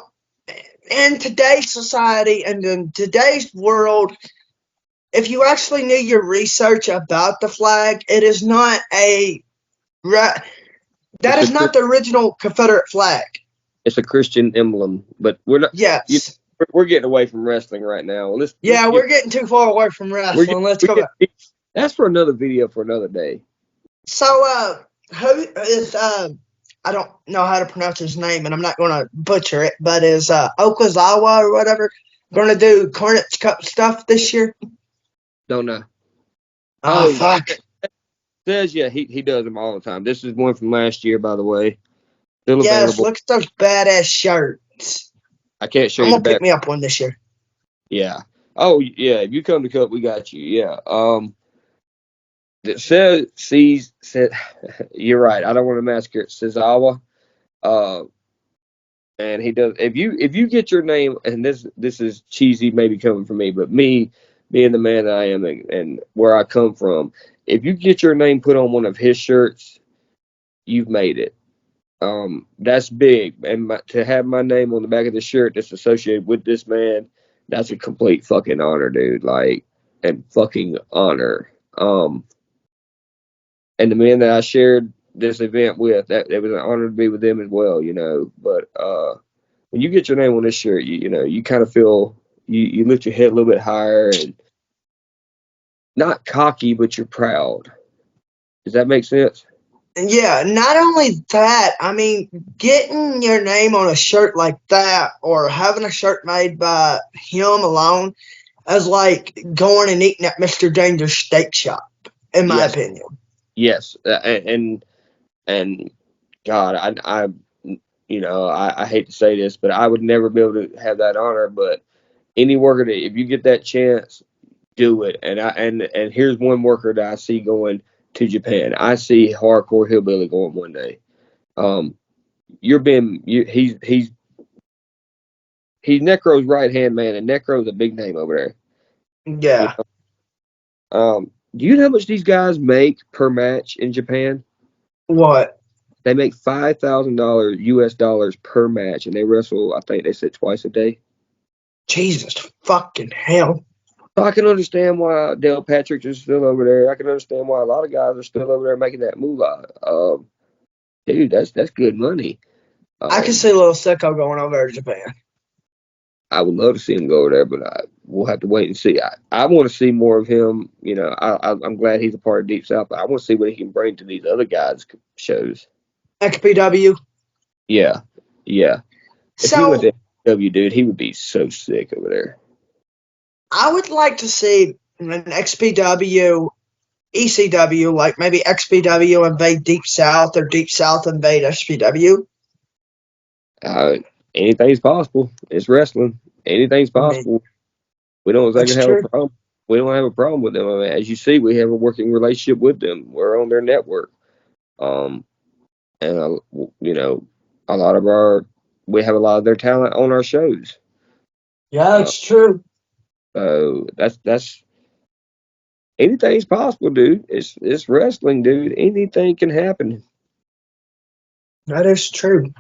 in today's society and in today's world, if you actually knew your research about the flag, it is not that It's a is not the original Confederate flag. it's a Christian emblem, but we're not. Yes. We're getting away from wrestling right now. Let's Yeah, get we're getting too far away from we're wrestling. getting, Let's we go back. get that's for another video for another day. So, who is I don't know how to pronounce his name, and I'm not going to butcher it, but is Okazawa or whatever going to do Carnage Cup stuff this year? Don't know. Oh, Oh, fuck. says yeah, he does them all the time. This is one from last year, by the way. Still Yes, available. look at those badass shirts. I can't show I'm you the going to pick back. me up one this year. Yeah. Oh yeah. If you come to Cup, we got you. Yeah. It said you're right. I don't want to massacre it. Sazawa. Uh, and he does. If you get your name, and this is cheesy, maybe coming from me, but me being the man that I am and where I come from, if you get your name put on one of his shirts, you've made it. That's big, and to have my name on the back of the shirt that's associated with this man, that's a complete fucking honor, dude. Like, and fucking honor. And the men that I shared this event with, that it was an honor to be with them as well, you know. But when you get your name on this shirt, you know, you kind of feel you lift your head a little bit higher and not cocky, but you're proud. Does that make sense? Yeah, not only that, I mean, getting your name on a shirt like that or having a shirt made by him alone is like going and eating at Mr. Danger's steak shop, in my Yes, opinion. yes, and God, I hate to say this, but I would never be able to have that honor. But any worker that, if you get that chance, do it. And here's one worker that I see going to Japan. I see hardcore hillbilly going one day. Um, he's Necro's right hand man, and Necro's a big name over there. You Yeah. know, do you know how much these guys make per match in Japan? What? They make $5,000 US dollars per match, and they wrestle. I think they said twice a day. Jesus fucking hell. So I can understand why Dale Patrick is still over there. I can understand why a lot of guys are still over there making that moolah. Dude, that's good money. I can Um, see little sicko going over to Japan. I would love to see him go over there, but we'll have to wait and see. I want to see more of him. You know, I'm glad he's a part of Deep South, but I want to see what he can bring to these other guys' shows. XPW. Yeah, yeah. If he went So, to W, dude, he would be so sick over there. I would like to see an XPW, ECW, like maybe XPW invade Deep South or Deep South invade XPW. Uh, Anything's possible. It's wrestling. Anything's I mean, possible. We don't exactly that's have a true. problem. We don't have a problem with them. I mean, as you see, we have a working relationship with them. We're on their network. Um, and you know, a lot of our we have a lot of their talent on our shows. Yeah, Uh, it's true. so that's anything's possible, dude. It's wrestling, dude. Anything can happen. That is true.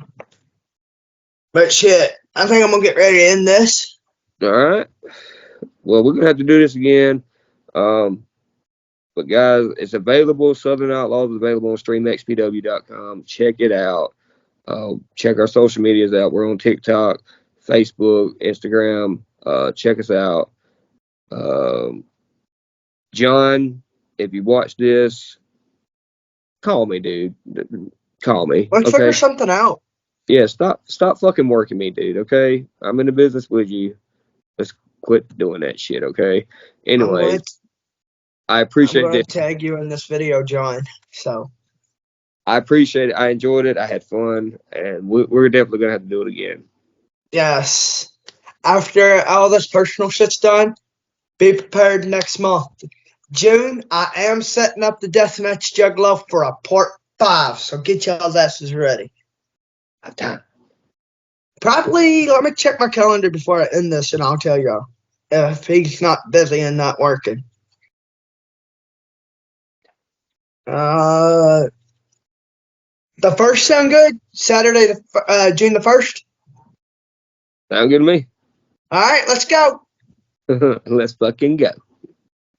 But shit, I think I'm gonna get ready to end this. All right. Well, we're gonna have to do this again. Um, but guys, it's available. Southern Outlaws is available on streamxpw.com. Check it out. Check our social medias out. We're on TikTok, Facebook, Instagram. Check us out. Um, John, if you watch this, call me, dude. Call me, Let's figure okay? something out. Yeah, stop fucking working me, dude. Okay, I'm in the business with you. Let's quit doing that shit, okay? I'm going Anyways, to I I'm appreciate going this. to tag you in this video, John. So I appreciate it. I enjoyed it. I had fun, and we're definitely gonna have to do it again. yes, after all this personal shit's done, be prepared next month. June, I am setting up the deathmatch Juggalo for a part 5, so get y'all's asses ready. I'm done. Probably, let me check my calendar before I end this, and I'll tell y'all if he's not busy and not working. Uh, the first sound good? Saturday, June the 1st? Sound good to me? All right, let's go. Let's fucking go.